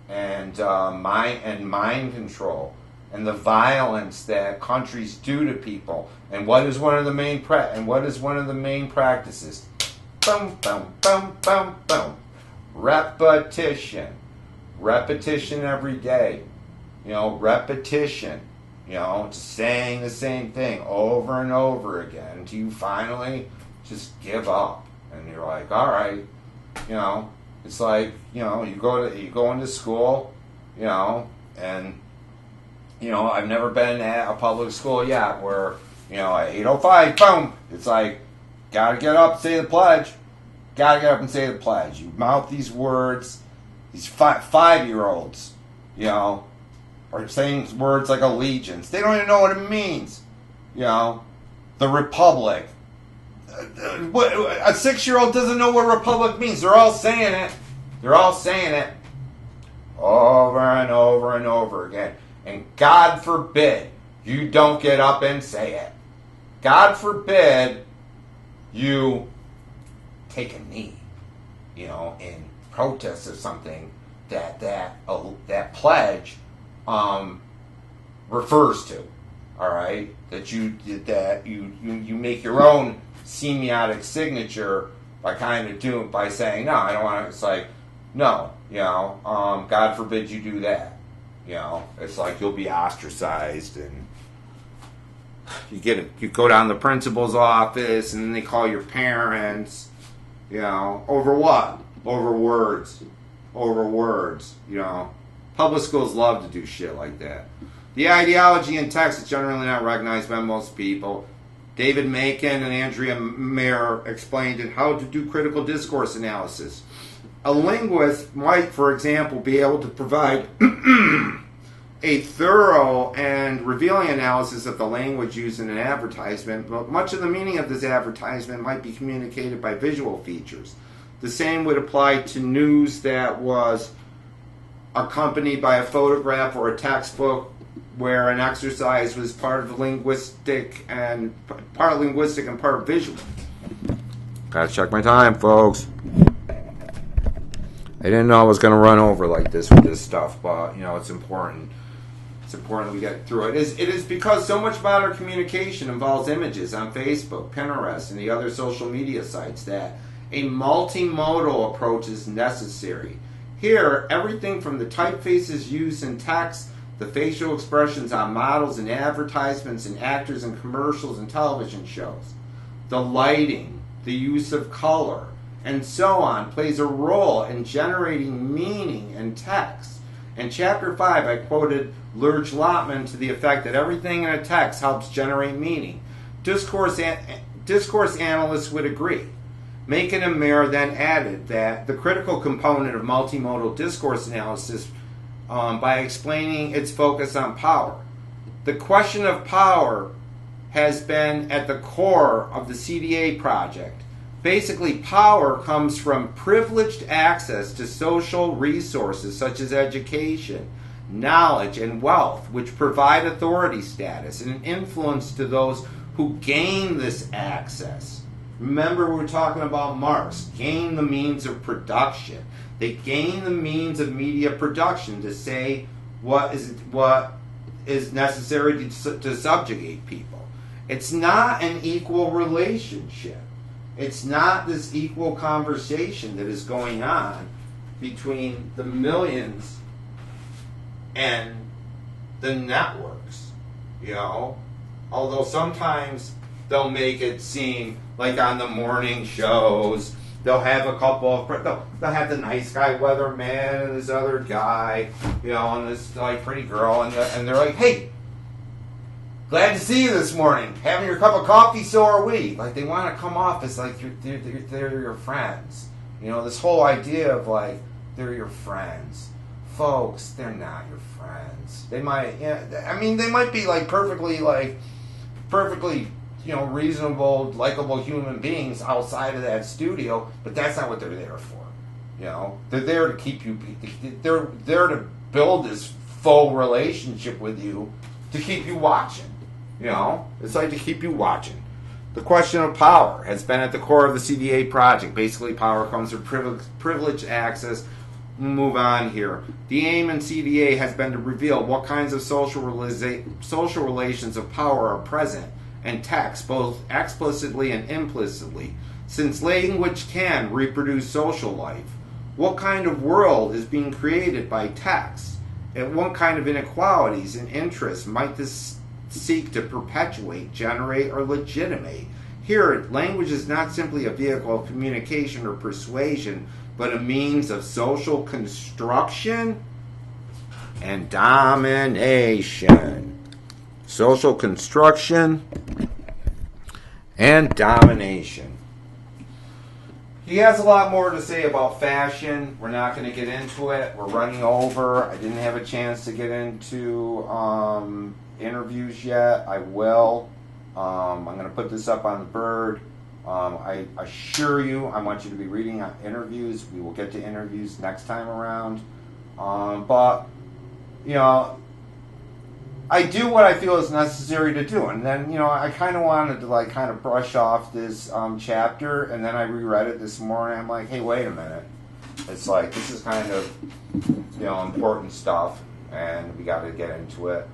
S4: and mind control and the violence that countries do to people. And what is one of the main practices? Boom, boom, boom, boom, boom. Repetition. Repetition every day. Repetition. Just saying the same thing over and over again until you finally just give up. And you're like, all right, it's like, you go into school, and, I've never been at a public school yet where, at 8:05, boom, it's like, gotta get up, say the pledge. Gotta get up and say the pledge. You mouth these words. These 5-year-olds, are saying words like allegiance. They don't even know what it means. The republic. A 6-year-old doesn't know what republic means. They're all saying it. Over and over and over again. And God forbid you don't get up and say it. God forbid you take a knee, in protest of something that pledge refers to. All right, that you make your own semiotic signature by saying no, I don't want to. It's like no, God forbid you do that. It's like you'll be ostracized and. You go down to the principal's office, and then they call your parents, over what? Over words. Public schools love to do shit like that. The ideology in text is generally not recognized by most people. David Macon and Andrea Mayer explained in How to Do Critical Discourse Analysis. A linguist might, for example, be able to provide a thorough and revealing analysis of the language used in an advertisement, but much of the meaning of this advertisement might be communicated by visual features. The same would apply to news that was accompanied by a photograph or a textbook where an exercise was part of linguistic and part visual. Gotta check my time, folks. I didn't know I was going to run over like this with this stuff, but, it's important. It's important we get through it. It is because so much modern communication involves images on Facebook, Pinterest, and the other social media sites that a multimodal approach is necessary. Here, everything from the typefaces used in text, the facial expressions on models and advertisements and actors in commercials and television shows, the lighting, the use of color, and so on, plays a role in generating meaning in text. In Chapter 5, I quoted Lurch Lotman to the effect that everything in a text helps generate meaning. Discourse analysts would agree. Macon and Mayer then added that the critical component of multimodal discourse analysis by explaining its focus on power. The question of power has been at the core of the CDA project. Basically, power comes from privileged access to social resources such as education, knowledge, and wealth, which provide authority status and influence to those who gain this access. Remember, we were talking about Marx, gain the means of production. They gain the means of media production to say what is necessary to subjugate people. It's not an equal relationship. It's not this equal conversation that is going on between the millions and the networks, Although sometimes they'll make it seem like on the morning shows, they'll have a couple of, they'll have the nice guy weatherman and this other guy, and this pretty girl, and they're like, hey, glad to see you this morning. Having your cup of coffee, so are we. Like, they want to come off as like they're your friends. This whole idea of like, they're your friends. Folks, they're not your friends. They might, they might be like perfectly, reasonable, likable human beings outside of that studio, but that's not what they're there for. They're there to keep you, they're there to build this faux relationship with you to keep you watching. It's like to keep you watching. The question of power has been at the core of the CDA project. Basically, power comes from privileged access. We'll move on here. The aim in CDA has been to reveal what kinds of social relations of power are present in text, both explicitly and implicitly. Since language can reproduce social life, what kind of world is being created by text? And what kind of inequalities and interests might this seek to perpetuate, generate, or legitimate? Here, language is not simply a vehicle of communication or persuasion, but a means of social construction and domination. Social construction and domination. He has a lot more to say about fashion. We're not going to get into it. We're running over. I didn't have a chance to get into interviews yet. I will. I'm going to put this up on the Bird. I assure you, I want you to be reading interviews. We will get to interviews next time around. But, I do what I feel is necessary to do. And then, I kind of wanted to, brush off this chapter. And then I reread it this morning. I'm like, hey, wait a minute. It's like, this is kind of, important stuff. And we got to get into it.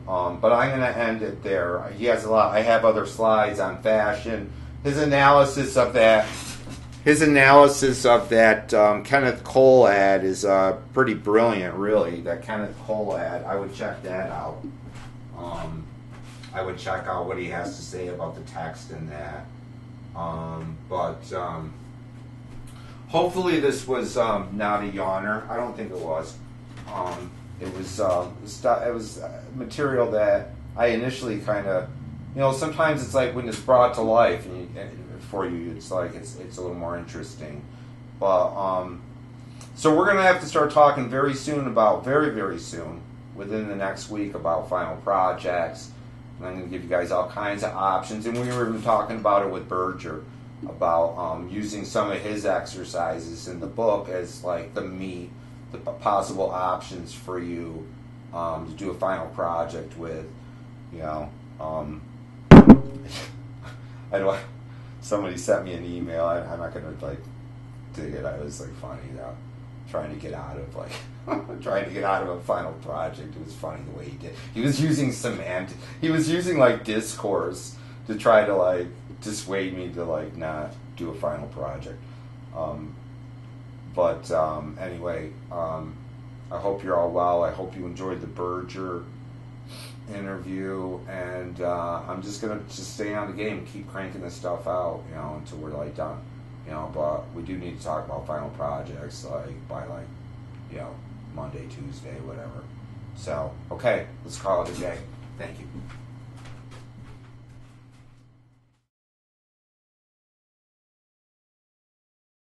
S4: But I'm going to end it there. He has a lot. I have other slides on fashion. His analysis of that Kenneth Cole ad is pretty brilliant, really. That Kenneth Cole ad, I would check that out. I would check out what he has to say about the text in that. But hopefully this was not a yawner. I don't think it was. It was material that I initially kind of, sometimes it's like when it's brought to life for you, it's like it's a little more interesting. But so we're gonna have to start talking very soon about very, very soon, within the next week, about final projects. And I'm gonna give you guys all kinds of options. And we were even talking about it with Berger about using some of his exercises in the book as like the meat the possible options for you to do a final project with. You know, I don't. Somebody sent me an email. I'm not gonna like dig it. I was like funny though, trying to get out of like trying to get out of a final project. It was funny the way he did. He was using He was using like Discourse to try to like dissuade me to like not do a final project. Anyway, I hope you're all well. I hope you enjoyed the Berger interview, and I'm just gonna stay on the game and keep cranking this stuff out, you know, until we're like done, you know. But we do need to talk about final projects like by like, you know, Monday, Tuesday, whatever. So okay, let's call it a day. Thank you.